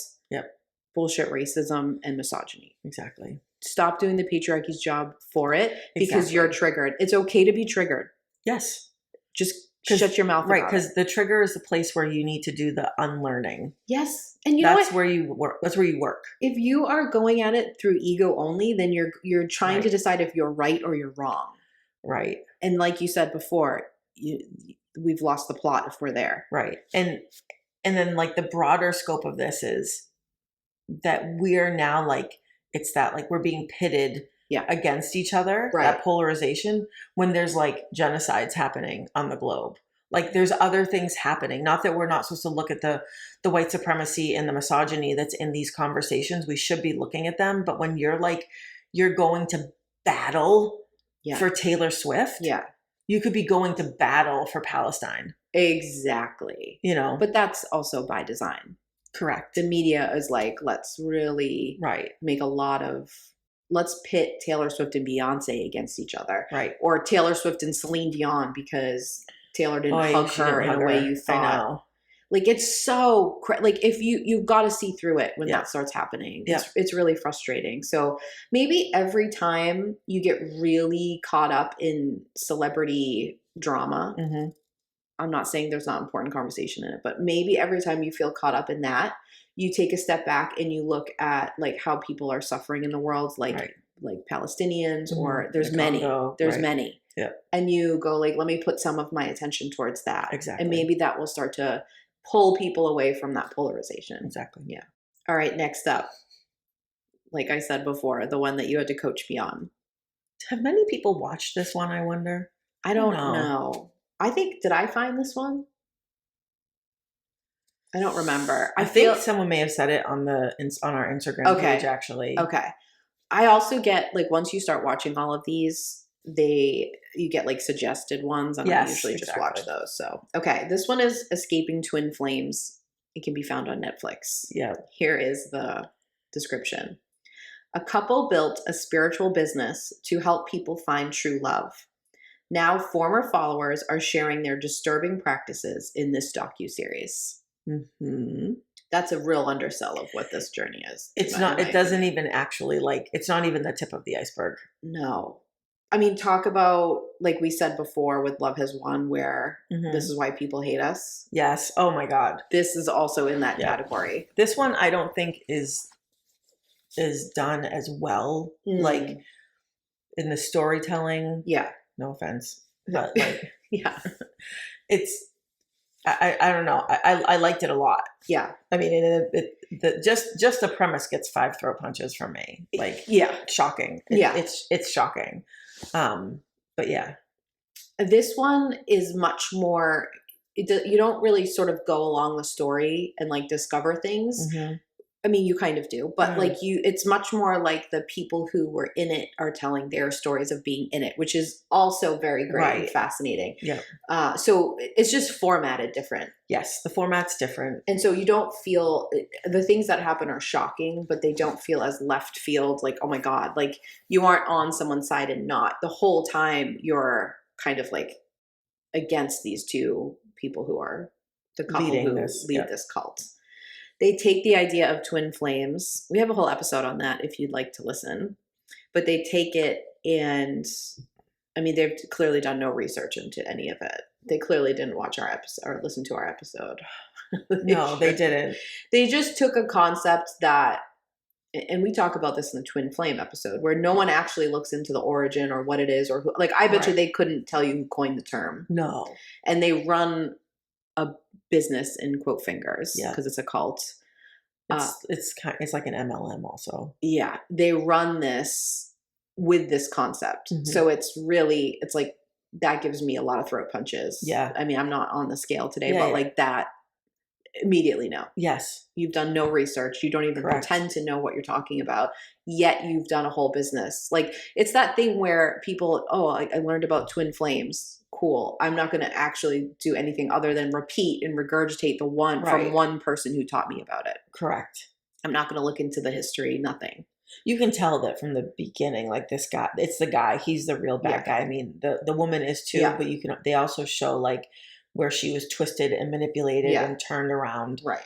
bullshit racism and misogyny. Exactly. Stop doing the patriarchy's job for it because you're triggered. It's okay to be triggered. Yes. Just shut your mouth. Right, because the trigger is the place where you need to do the unlearning. Yes. And you know what? Where you work. That's where you work. If you are going at it through ego only, then you're trying to decide if you're right or you're wrong. Right. And like you said before, we've lost the plot if we're there. Right. And then like the broader scope of this is that we're now like, it's that like we're being pitted against each other, that polarization, when there's like genocides happening on the globe. Like there's other things happening. Not that we're not supposed to look at the white supremacy and the misogyny that's in these conversations. We should be looking at them. But when you're like, you're going to battle for Taylor Swift, you could be going to battle for Palestine. Exactly. You know, but that's also by design. Correct. The media is like, let's really make let's pit Taylor Swift and Beyonce against each other. Right. Or Taylor Swift and Celine Dion because Taylor didn't hug her in a way you thought. I know. Like, it's so, like, if you've got to see through it when that starts happening. It's really frustrating. So maybe every time you get really caught up in celebrity drama, I'm not saying there's not important conversation in it, but maybe every time you feel caught up in that, you take a step back and you look at like how people are suffering in the world, like Palestinians, or there's many. Yeah. And you go like, let me put some of my attention towards that. Exactly. And maybe that will start to pull people away from that polarization. Exactly. Yeah. All right, next up. Like I said before, the one that you had to coach me on. Have many people watched this one, I wonder? I don't know. I think, did I find this one? I don't remember. I think someone may have said it on our Instagram page, actually. Okay. I also get, like, once you start watching all of these, you get like suggested ones, and I usually just watch those. So, okay, this one is Escaping Twin Flames. It can be found on Netflix. Yeah. Here is the description. A couple built a spiritual business to help people find true love. Now, former followers are sharing their disturbing practices in this docuseries. That's a real undersell of what this journey is. It's not. It doesn't even actually it's not even the tip of the iceberg. No. I mean, talk about, like we said before with Love Has Won, where this is why people hate us. Yes. Oh my God. This is also in that category. This one I don't think is done as well, like in the storytelling. Yeah. No offense, but like, it's. I don't know. I liked it a lot. Yeah. I mean, just the premise gets 5 throat punches from me. Like, shocking. It's shocking. But yeah, this one is much more. You don't really sort of go along the story and like discover things. I mean, you kind of do, but it's much more like the people who were in it are telling their stories of being in it, which is also very great and fascinating. Yeah. So it's just formatted different. Yes, the format's different. And so you don't feel, the things that happen are shocking, but they don't feel as left field, like, oh my God, like you aren't on someone's side and not. The whole time you're kind of like against these two people who are the couple who lead this cult. They take the idea of twin flames. We have a whole episode on that if you'd like to listen. But they take it and, I mean, they've clearly done no research into any of it. They clearly didn't watch our episode or listen to our episode. They didn't. They just took a concept that, and we talk about this in the twin flame episode, where no one actually looks into the origin or what it is or who, like, I bet you they couldn't tell you who coined the term. No. And they run a business in quote fingers because it's a cult. It's like an MLM also. Yeah, they run this with this concept. So it's like that gives me a lot of throat punches. Yeah. I mean, I'm not on the scale today, but like that immediately no. Yes. You've done no research. You don't even pretend to know what you're talking about. Yet you've done a whole business. Like it's that thing where people, I learned about twin flames. Cool. I'm not going to actually do anything other than repeat and regurgitate the one from one person who taught me about it. Correct. I'm not going to look into the history, nothing. You can tell that from the beginning, like this guy, it's the guy, he's the real bad guy. I mean, the woman is too, but they also show like where she was twisted and manipulated and turned around. Right.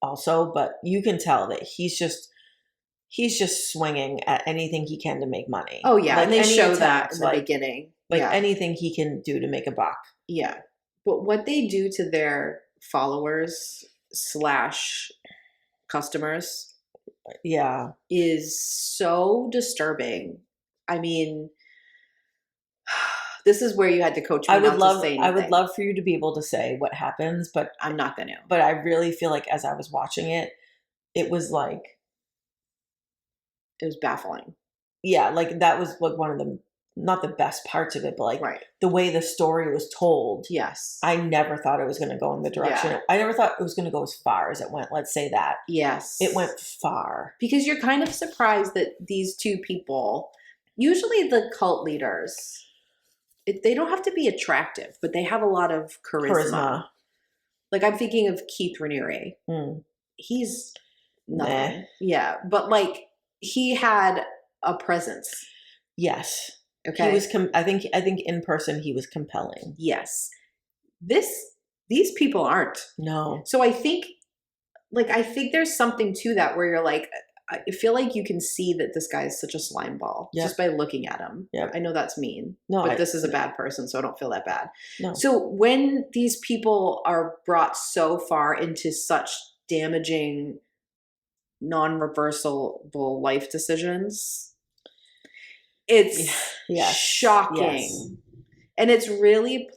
Also, but you can tell that he's just swinging at anything he can to make money. Oh yeah. Like and they show that in the beginning. Like anything he can do to make a buck. Yeah. But what they do to their followers / customers is so disturbing. I mean, this is where you had to coach me not to say anything. I would love for you to be able to say what happens, but I'm not going to. But I really feel like as I was watching it, it was baffling. Yeah, like that was like one of the, not the best parts of it, but like the way the story was told. Yes. I never thought it was going to go in the direction. Yeah. I never thought it was going to go as far as it went. Let's say that. Yes. It went far. Because you're kind of surprised that these two people, usually the cult leaders, they don't have to be attractive, but they have a lot of charisma. Like I'm thinking of Keith Raniere. he's nothing. Nah. Yeah. But like he had a presence. Yes. Okay. He was, I think in person he was compelling. Yes. These people aren't. No. So I think there's something to that where you're like, I feel like you can see that this guy is such a slime ball just by looking at him. Yep. I know that's mean, but this is a bad person, so I don't feel that bad. No. So when these people are brought so far into such damaging, non-reversible life decisions, it's shocking. Yes. And it's really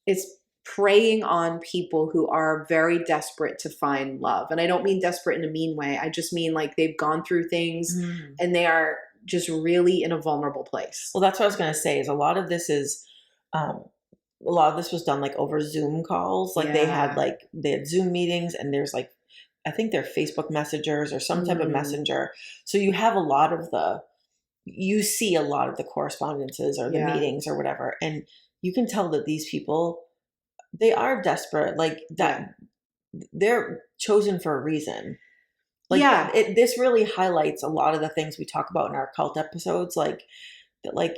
it's preying on people who are very desperate to find love. And I don't mean desperate in a mean way. I just mean like they've gone through things and they are just really in a vulnerable place. Well, that's what I was going to say is a lot of this was done like over Zoom calls. Like they had Zoom meetings and there's like, I think they're Facebook messengers or some type of messenger. So you have you see a lot of the correspondences or the meetings or whatever. And you can tell that these people, they are desperate, like that. They're chosen for a reason. Like this really highlights a lot of the things we talk about in our cult episodes. Like that, like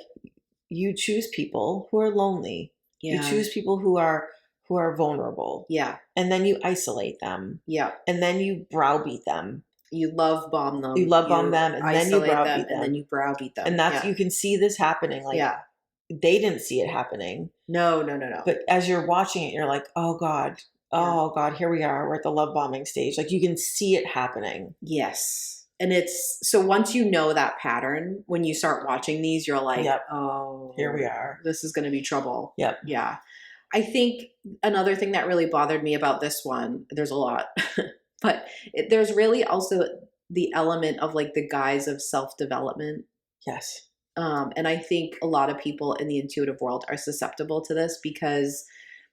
you choose people who are lonely. You choose people who are vulnerable. Yeah. And then you isolate them. Yeah. And then you browbeat them. You love bomb them. You love bomb them, and then you browbeat them. And then you browbeat them. And that's you can see this happening. Like they didn't see it happening. No. But as you're watching it, you're like, oh God, here we are. We're at the love bombing stage. Like you can see it happening. Yes. And it's, so once you know that pattern, when you start watching these, you're like, oh, here we are. This is going to be trouble. Yep. Yeah. I think another thing that really bothered me about this one, there's a lot, but there's really also the element of like the guise of self-development. Yes. And I think a lot of people in the intuitive world are susceptible to this because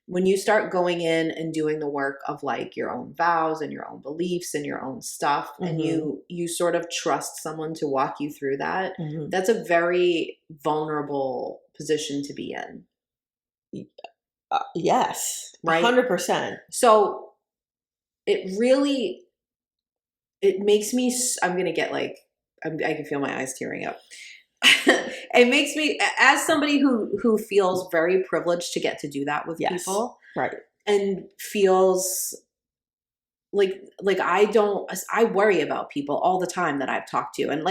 when you start going in and doing the work of like your own vows and your own beliefs and your own stuff, and you sort of trust someone to walk you through that, that's a very vulnerable position to be in. Yes. Right. 100%. So it makes me, I'm going to get like, I can feel my eyes tearing up. It makes me, as somebody who feels very privileged to get to do that with people, right, and feels like I worry about people all the time that I've talked to, and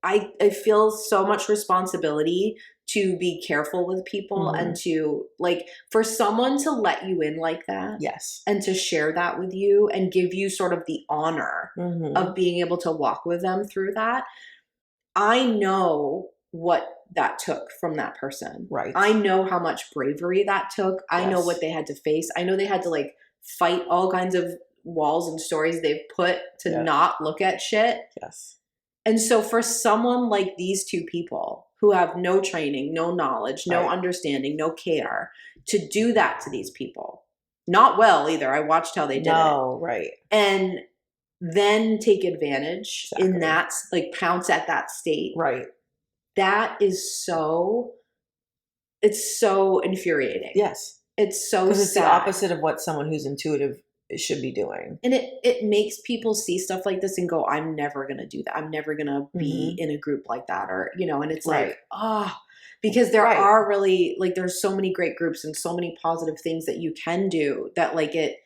I feel so much responsibility to be careful with people and to like for someone to let you in like that, yes, and to share that with you and give you sort of the honor of being able to walk with them through that. I know what that took from that person. Right. I know how much bravery that took. I know what they had to face. I know they had to like fight all kinds of walls and stories they've put to not look at shit. Yes. And so for someone like these two people who have no training, no knowledge, no understanding, no care, to do that to these people, not well either. I watched how they did it. No, right. And then take advantage in that, like pounce at that state. Right. That is it's so infuriating. Yes. It's so sad. Because it's the opposite of what someone who's intuitive should be doing. And it makes people see stuff like this and go, I'm never going to do that. I'm never going to be in a group like that. Or, and it's like, because there are really, like, there's so many great groups and so many positive things that you can do that like it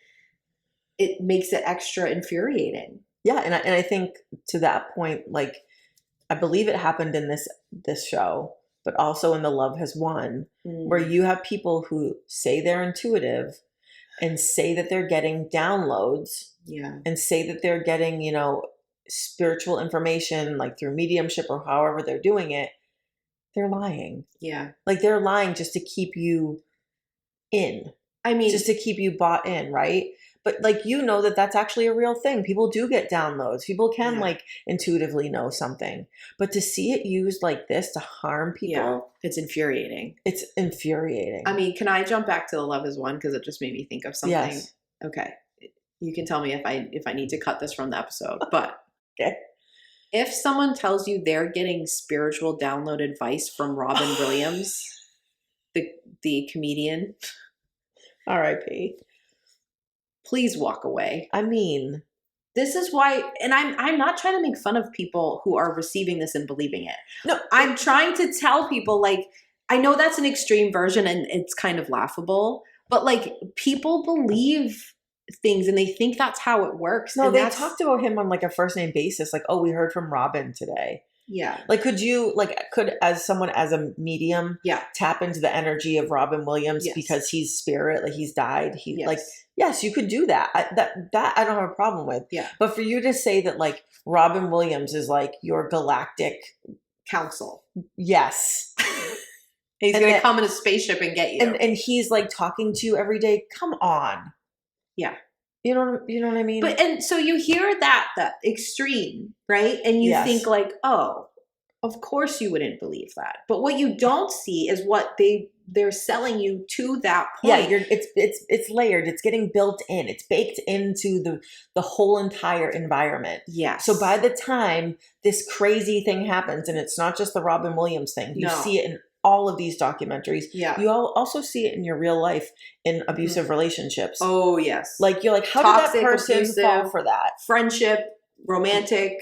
makes it extra infuriating. Yeah. And I think to that point, like, I believe it happened in this show, but also in The Love Has Won, where you have people who say they're intuitive and say that they're getting downloads and say that they're getting, spiritual information like through mediumship or however they're doing it. They're lying. Yeah. Like they're lying just to keep you in. I mean, just to keep you bought in, right? But like, that's actually a real thing. People do get downloads. People can like intuitively know something. But to see it used like this to harm people. It's infuriating. It's infuriating. I mean, can I jump back to The Love Is One? Because it just made me think of something. Yes. Okay. You can tell me if I need to cut this from the episode. But okay. If someone tells you they're getting spiritual download advice from Robin Williams, the comedian. R.I.P. please walk away. I mean, this is why, and I'm not trying to make fun of people who are receiving this and believing it. No, I'm trying to tell people, like, I know that's an extreme version and it's kind of laughable, but like people believe things and they think that's how it works. No, and they talked about him on like a first name basis. Like, oh, we heard from Robin today. Yeah. Like, could as someone as a medium, tap into the energy of Robin Williams because he's spirit, like he's died. Yes, you could do that. That I don't have a problem with. Yeah. But for you to say that like Robin Williams is like your galactic counsel. Yes. He's going to come in a spaceship and get you. And he's like talking to you every day. Come on. Yeah. You know what I mean? But and so you hear that extreme, right? And you think like, oh, of course you wouldn't believe that. But what you don't see is what they're selling you to that point. Yeah, it's layered. It's getting built in. It's baked into the whole entire environment. Yes. So by the time this crazy thing happens, and it's not just the Robin Williams thing, you see it in all of these documentaries. Yeah. You also see it in your real life in abusive relationships. Oh, yes. Like, you're like, how Toxic, did that person abusive, fall for that? Friendship, romantic,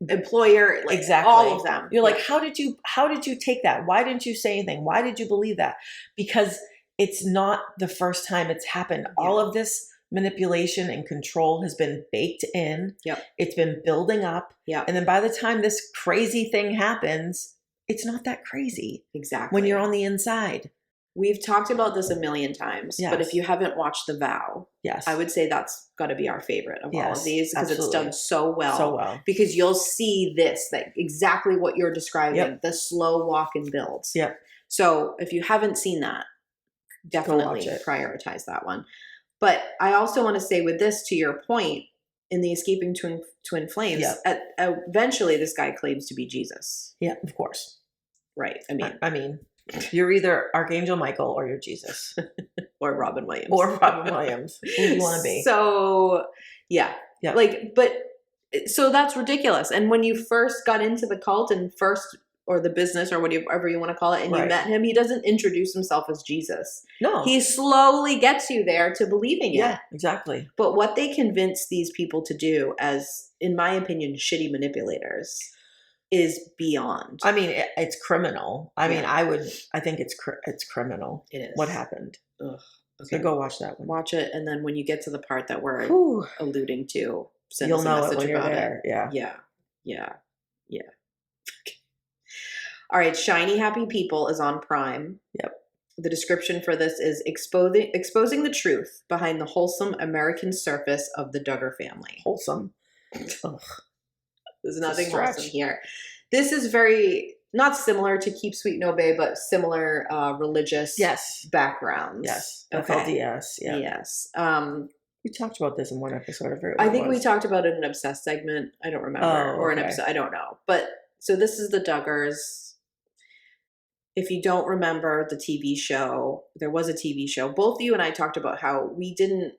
employer, like exactly. all of them. You're like, how did you take that? Why didn't you say anything? Why did you believe that? Because it's not the first time it's happened. Yeah. All of this manipulation and control has been baked in. Yep. It's been building up. Yeah. And then by the time this crazy thing happens, it's not that crazy. Exactly. When you're on the inside. We've talked about this a million times, but if you haven't watched The Vow, I would say that's got to be our favorite of all of these because it's done so well. So well. Because you'll see this, like exactly what you're describing, the slow walk and builds. Yep. So if you haven't seen that, definitely prioritize that one. But I also want to say with this, to your point, in the Escaping Twin Flames, eventually this guy claims to be Jesus. Yeah, of course. Right. I mean, you're either Archangel Michael or you're Jesus. Or Robin Williams. Or Robin Williams. Who do you want to be? So, yeah. Like, but, so that's ridiculous. And when you first got into the cult or the business or whatever you want to call it, and you met him, he doesn't introduce himself as Jesus. No. He slowly gets you there to believing it. Yeah, exactly. But what they convince these people to do as, in my opinion, shitty manipulators is beyond. I mean, it's criminal. I mean, I think it's criminal. It is. What happened? Ugh. Okay. So go watch that one. Watch it, and then when you get to the part that we're alluding to, send us a message when you're about there. it. Yeah. Okay. All right, Shiny Happy People is on Prime. Yep. The description for this is exposing the truth behind the wholesome American surface of the Duggar family. Wholesome. Ugh. There's nothing wholesome here. This is very, not similar to Keep Sweet and Obey, but similar religious backgrounds. Yes. Okay. FLDS. Yeah. Yes. We talked about this in one episode. I think we talked about it in an Obsessed segment. I don't remember. Or an episode. I don't know. But so this is the Duggars. If you don't remember the TV show, there was a TV show. Both you and I talked about how we didn't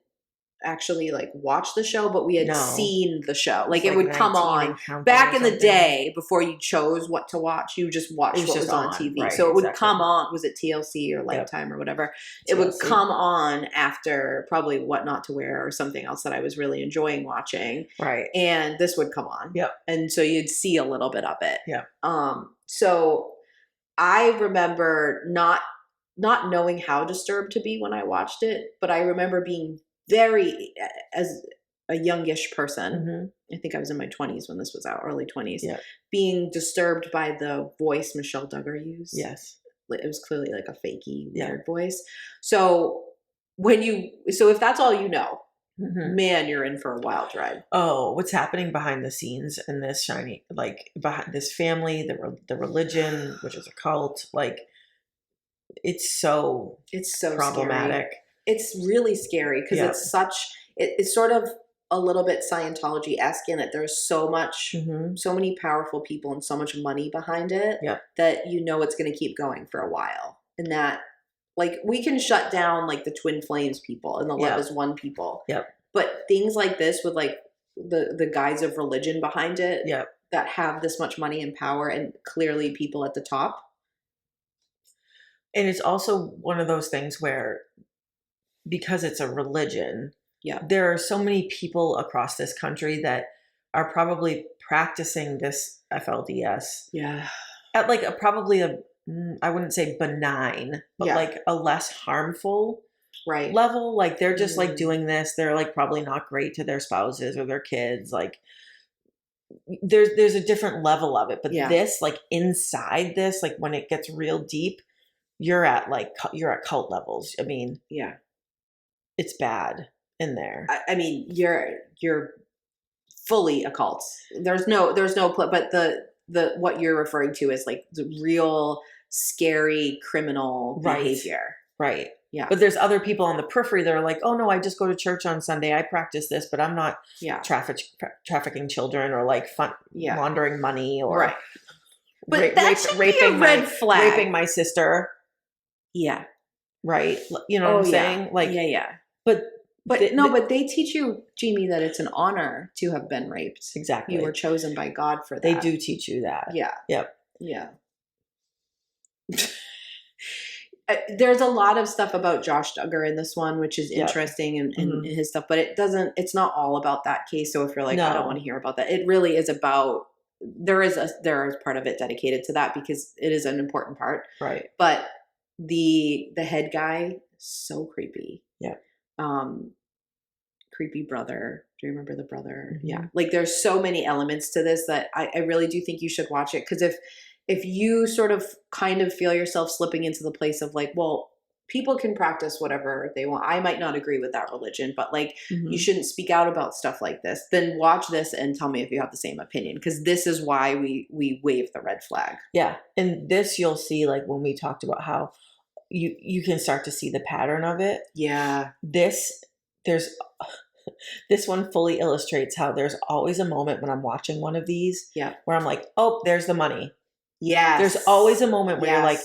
actually like watch the show, but we had seen the show. Like it would come on back in the day before you chose what to watch. You just watched what was on TV. Right, so it would come on. Was it TLC or Lifetime or whatever? It would come on after probably What Not to Wear or something else that I was really enjoying watching. Right. And this would come on. Yep. And so you'd see a little bit of it. Yeah. So I remember not knowing how disturbed to be when I watched it, but I remember being very, as a youngish person, I think I was in my 20s when this was out, early 20s, being disturbed by the voice Michelle Duggar used. Yes. It was clearly like a fakey, weird voice. So if that's all you know, man, you're in for a wild ride. Oh, what's happening behind the scenes in this behind this family, the religion, which is a cult, like it's so problematic. Scary. It's really scary because it's sort of a little bit Scientology-esque in it. There's so many powerful people and so much money behind it that it's going to keep going for a while. And that, like, we can shut down like the Twin Flames people and the Love is One people. Yep. But things like this with like the guise of religion behind it that have this much money and power and clearly people at the top. And it's also one of those things where, because it's a religion, Yeah. There are so many people across this country that are probably practicing this FLDS. Yeah. At like I wouldn't say benign, but like a less harmful level. Like they're just like doing this. They're like probably not great to their spouses or their kids. Like there's a different level of it. But this, like inside this, like when it gets real deep, you're at cult levels. I mean, it's bad in there. I mean, you're fully a cult. There's no but the what you're referring to is like the real scary criminal behavior. Right. Yeah. But there's other people on the periphery that are like, oh no, I just go to church on Sunday. I practice this, but I'm not trafficking children or like laundering money or but that should be a red flag. Raping my sister. Yeah. Right. You know what I'm saying? Like, But they teach you, Jamie, that it's an honor to have been raped. Exactly. You were chosen by God for that. They do teach you that. Yeah. Yep. Yeah. There's a lot of stuff about Josh Duggar in this one, which is interesting and his stuff, but it's not all about that case. So if you're like, I don't want to hear about that, it really is about, there is part of it dedicated to that because it is an important part. Right. But the head guy, so creepy. Yeah. Creepy brother. Do you remember the brother? Mm-hmm. Yeah. Like there's so many elements to this that I really do think you should watch it. Cause if you sort of kind of feel yourself slipping into the place of like, well, people can practice whatever they want. I might not agree with that religion, but like you shouldn't speak out about stuff like this. Then watch this and tell me if you have the same opinion. Cause this is why we wave the red flag. Yeah. And this you'll see like when we talked about how you can start to see the pattern of it. Yeah. This one fully illustrates how there's always a moment when I'm watching one of these where I'm like, oh, there's the money. Yes. There's always a moment where you're like,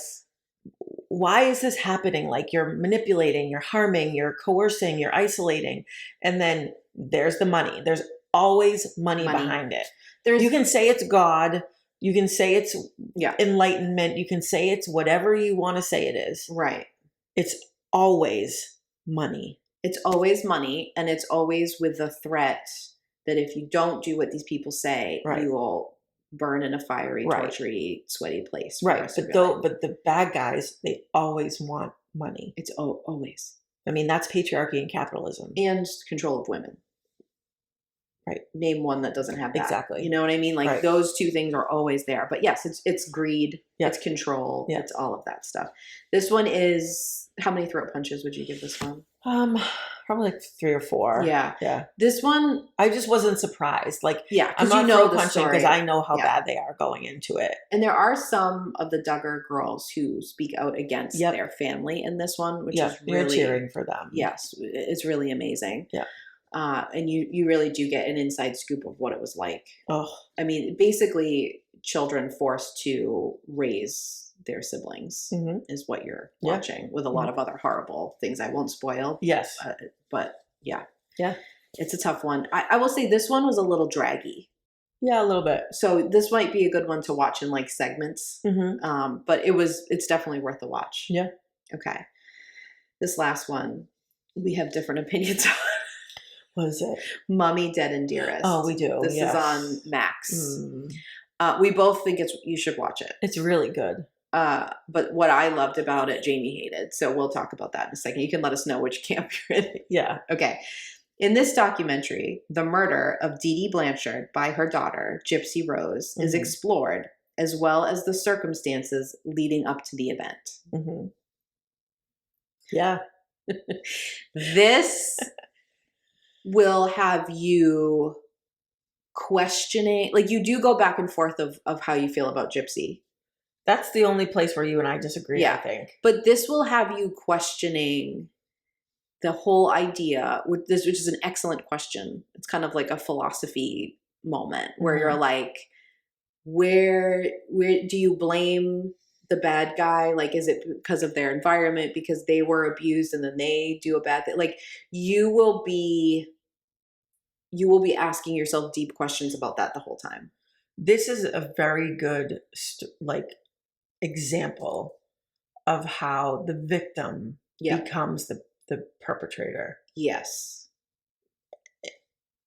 why is this happening? Like you're manipulating, you're harming, you're coercing, you're isolating. And then there's the money. There's always money. Behind it. You can say it's God. You can say it's enlightenment. You can say it's whatever you want to say it is. Right. It's always money. It's always money. And it's always with the threat that if you don't do what these people say, you will burn in a fiery, tortury, sweaty place. Right. But the bad guys, they always want money. It's always. I mean, that's patriarchy and capitalism. And control of women. Right. Name one that doesn't have that. Exactly. You know what I mean? Like those two things are always there. But yes, it's greed. Yep. It's control. Yep. It's all of that stuff. This one is, how many throat punches would you give this one? Probably like 3 or 4. Yeah. Yeah. This one, I just wasn't surprised. Like, because I'm not throat punching because I know how bad they are going into it. And there are some of the Duggar girls who speak out against their family in this one, which is really, you're cheering for them. Yes. It's really amazing. Yeah. And you really do get an inside scoop of what it was like. Oh, I mean, basically children forced to raise their siblings is what you're watching with a lot of other horrible things I won't spoil. Yes. But yeah. Yeah. It's a tough one. I will say this one was a little draggy. Yeah, a little bit. So this might be a good one to watch in like segments. But it's definitely worth the watch. Yeah. Okay. This last one, we have different opinions on. What is it? Mommy, Dead and Dearest. Oh, we do. This is on Max. We both think you should watch it. It's really good. But what I loved about it, Jamie hated. So we'll talk about that in a second. You can let us know which camp you're in. Yeah. Okay. In this documentary, the murder of Dee Dee Blanchard by her daughter, Gypsy Rose, is explored, as well as the circumstances leading up to the event. Yeah. This will have you questioning, like you do go back and forth of how you feel about Gypsy. That's the only place where you and I disagree, I think. But this will have you questioning the whole idea, which is an excellent question. It's kind of like a philosophy moment where you're like, where do you blame the bad guy? Like, is it because of their environment, because they were abused and then they do a bad thing? Like, you will be asking yourself deep questions about that the whole time. This is a very good, example of how the victim becomes the perpetrator. Yes.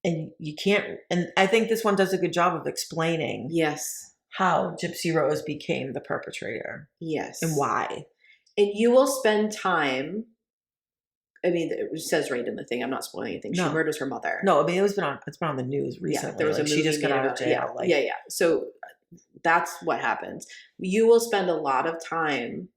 And you can't, and I think this one does a good job of explaining yes how Gypsy Rose became the perpetrator. Yes. And why. And you will spend time. I mean, it says right in the thing. I'm not spoiling anything. No. She murders her mother. No, I mean it's been on the news recently. Yeah, there was a movie she just got out of jail. Yeah. So that's what happens. You will spend a lot of time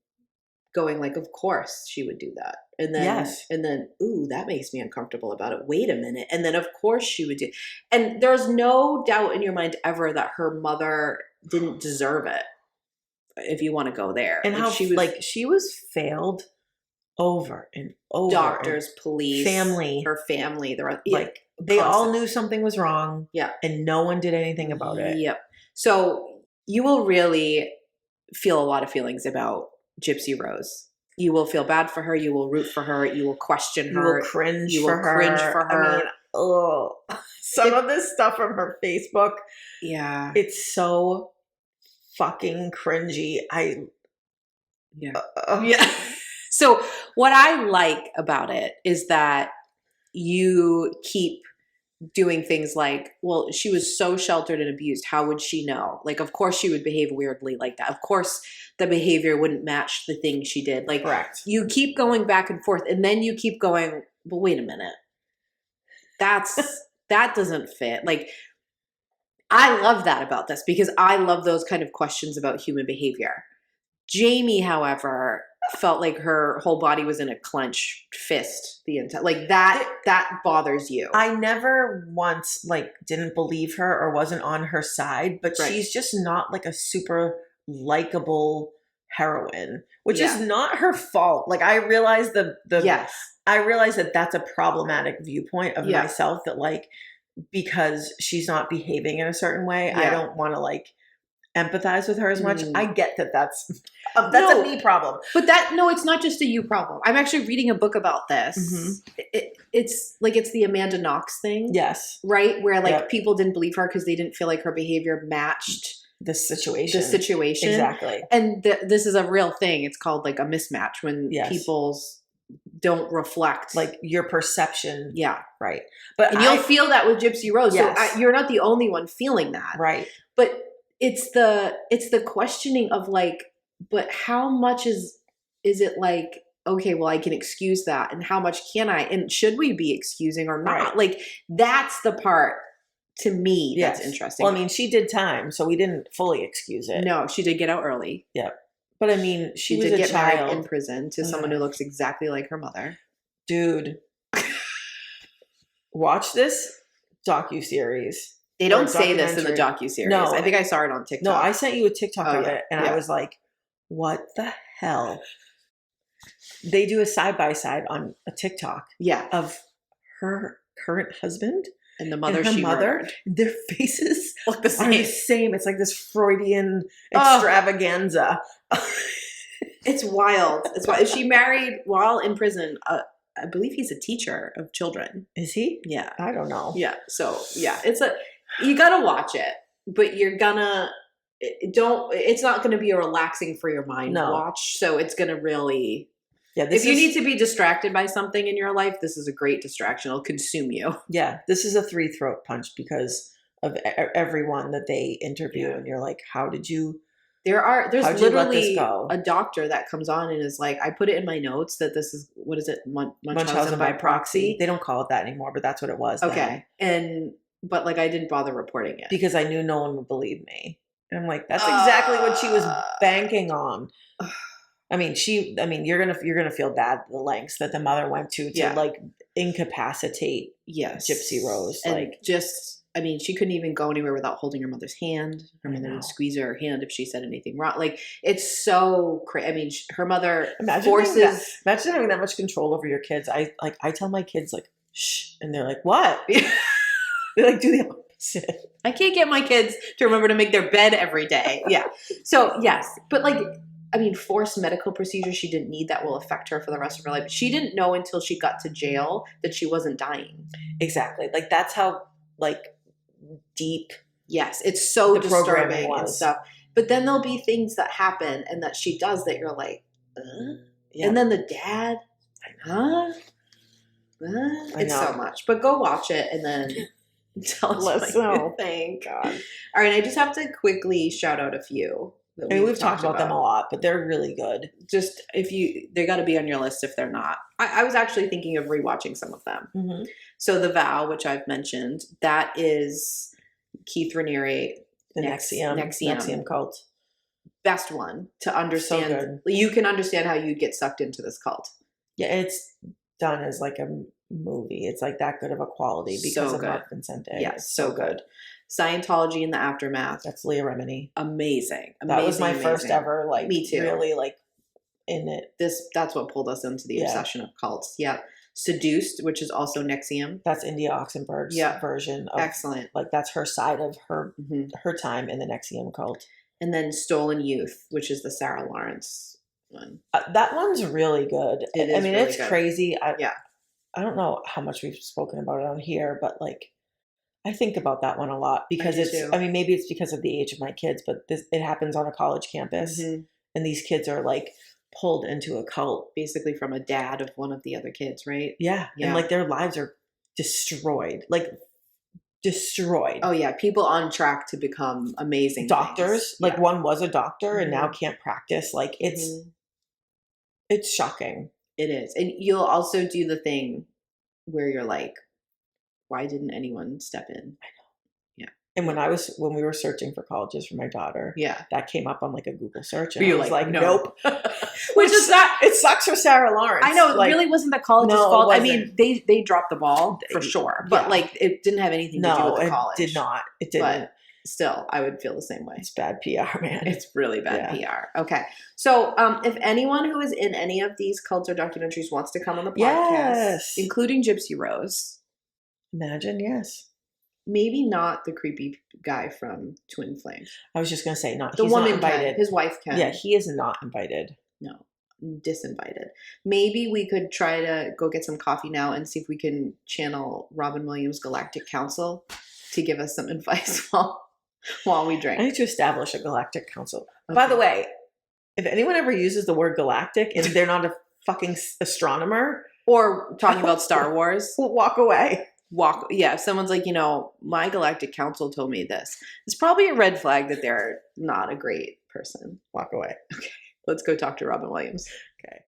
going like, of course she would do that. And then, ooh, that makes me uncomfortable about it. Wait a minute. And then of course she would do. And there's no doubt in your mind ever that her mother didn't deserve it. If you want to go there. And how she was failed over and over. Doctors, police, family. Her family. They all knew something was wrong. Yeah. And no one did anything about it. Yep. So you will really feel a lot of feelings about Gypsy Rose. You will feel bad for her. You will root for her. You will question her. You will cringe for her. I mean, some of this stuff from her Facebook. Yeah. It's so fucking cringy. Yeah. So what I like about it is that you keep doing things like, well, she was so sheltered and abused. How would she know? Like, of course she would behave weirdly like that. Of course the behavior wouldn't match the thing she did. Like, correct. You keep going back and forth, and then you keep going, well, wait a minute. That doesn't fit. Like, I love that about this because I love those kind of questions about human behavior. Jamie, however, felt like her whole body was in a clenched fist the entire, like that bothers you. I never once didn't believe her or wasn't on her side, but she's just not like a super likable heroine, which is not her fault. Like, I realize I realize that that's a problematic viewpoint of myself, that because she's not behaving in a certain way, I don't want to empathize with her as much. I get that that's a me problem. But it's not just a you problem. I'm actually reading a book about this. Mm-hmm. It's the Amanda Knox thing. Yes. Right? Where people didn't believe her because they didn't feel like her behavior matched the situation. Exactly. And this is a real thing. It's called a mismatch when people's don't reflect your perception. Yeah. Right. And you'll feel that with Gypsy Rose. Yes. So you're not the only one feeling that. Right. But it's the questioning of but how much is it okay, well, I can excuse that, and how much can I, and should we be excusing or not? Right. That's the part to me that's interesting. Well, I mean, she did time, so we didn't fully excuse it. No, she did get out early. Yeah. But I mean, she was did a get child married in prison to someone who looks exactly like her mother. Dude, watch this docuseries. They don't say this in the docuseries. No, I think I saw it on TikTok. No, I sent you a TikTok of it, and I was like, what the hell? They do a side-by-side on a TikTok of her current husband and the mother murdered. Their faces look the same. Are the same. It's like this Freudian extravaganza. It's wild. It's wild. She married while in prison. I believe he's a teacher of children. Is he? Yeah. I don't know. Yeah. So you gotta watch it, but you're gonna it's not gonna be a relaxing for your mind watch. So it's gonna really if you need to be distracted by something in your life, this is a great distraction. It'll consume you. Yeah. This is a 3-throat punch because of everyone that they interview, and you're like, how did you? There's literally a doctor that comes on and is like, I put it in my notes that this is, what is it? Munchausen by proxy. They don't call it that anymore, but that's what it was. Okay. But I didn't bother reporting it. Because I knew no one would believe me. And I'm like, that's exactly what she was banking on. I mean, you're gonna feel bad the lengths that the mother went to incapacitate Gypsy Rose. And she couldn't even go anywhere without holding her mother's hand. Her mother would squeeze her hand if she said anything wrong. It's so crazy. I mean, her mother forces. Imagine having that much control over your kids. I tell my kids shh, and they're like, what? They do the opposite. I can't get my kids to remember to make their bed every day. Yeah. So yes, but forced medical procedures she didn't need that will affect her for the rest of her life. She didn't know until she got to jail that she wasn't dying. Exactly. That's how deep. Yes, it's so disturbing and stuff. But then there'll be things that happen and that she does that you're like, and then the dad, it's so much. But go watch it and then Tell us Let what us know. you think. God. All right, I just have to quickly shout out a few. I mean, we've talked about them a lot, but they're really good. Just they got to be on your list if they're not. I was actually thinking of rewatching some of them. Mm-hmm. So The Vow, which I've mentioned, that is Keith Raniere. The NXIVM cult. Best one to understand. So good. You can understand how you'd get sucked into this cult. Yeah, it's done as like a movie. It's like that good of a quality because of Mark Vincente. Yeah, it's so good. Scientology in the Aftermath. That's Leah Remini. Amazing. That was my first ever, like, me too. Really, like, in it. That's what pulled us into the obsession of cults. Yeah. Seduced, which is also NXIVM. That's India Oxenberg's version of, excellent. Like, that's her side of her time in the NXIVM cult. And then Stolen Youth, which is the Sarah Lawrence one. That one's really good. I mean, really it's good. Crazy. I don't know how much we've spoken about it on here, but like, I think about that one a lot because I mean, maybe it's because of the age of my kids, but it happens on a college campus and these kids are like pulled into a cult. Basically from a dad of one of the other kids, right? Yeah. And like their lives are destroyed. Oh yeah. People on track to become amazing doctors. Things. Like one was a doctor and now can't practice. Like it's shocking. It is. And you'll also do the thing where you're like, why didn't anyone step in? I know. Yeah. And when we were searching for colleges for my daughter, that came up on like a Google search. And you're I was like, nope. Which is that it sucks for Sarah Lawrence. I know it really wasn't the college's fault. I mean, they dropped the ball for sure, but like it didn't have anything to do with the college. It did not. It didn't. But still, I would feel the same way. It's bad PR, man. It's really bad PR. Okay. So if anyone who is in any of these cults or documentaries wants to come on the podcast, including Gypsy Rose. Imagine, yes. Maybe not the creepy guy from Twin Flames. I was just going to say, the woman not invited. His wife can. Yeah, he is not invited. No, disinvited. Maybe we could try to go get some coffee now and see if we can channel Robin Williams' Galactic Council to give us some advice while we drink. I need to establish a Galactic Council. Okay. By the way, if anyone ever uses the word galactic and they're not a fucking astronomer or talking about Star Wars, walk away. If someone's like, my Galactic Council told me this. It's probably a red flag that they're not a great person. Walk away. Okay. Let's go talk to Robin Williams. Okay.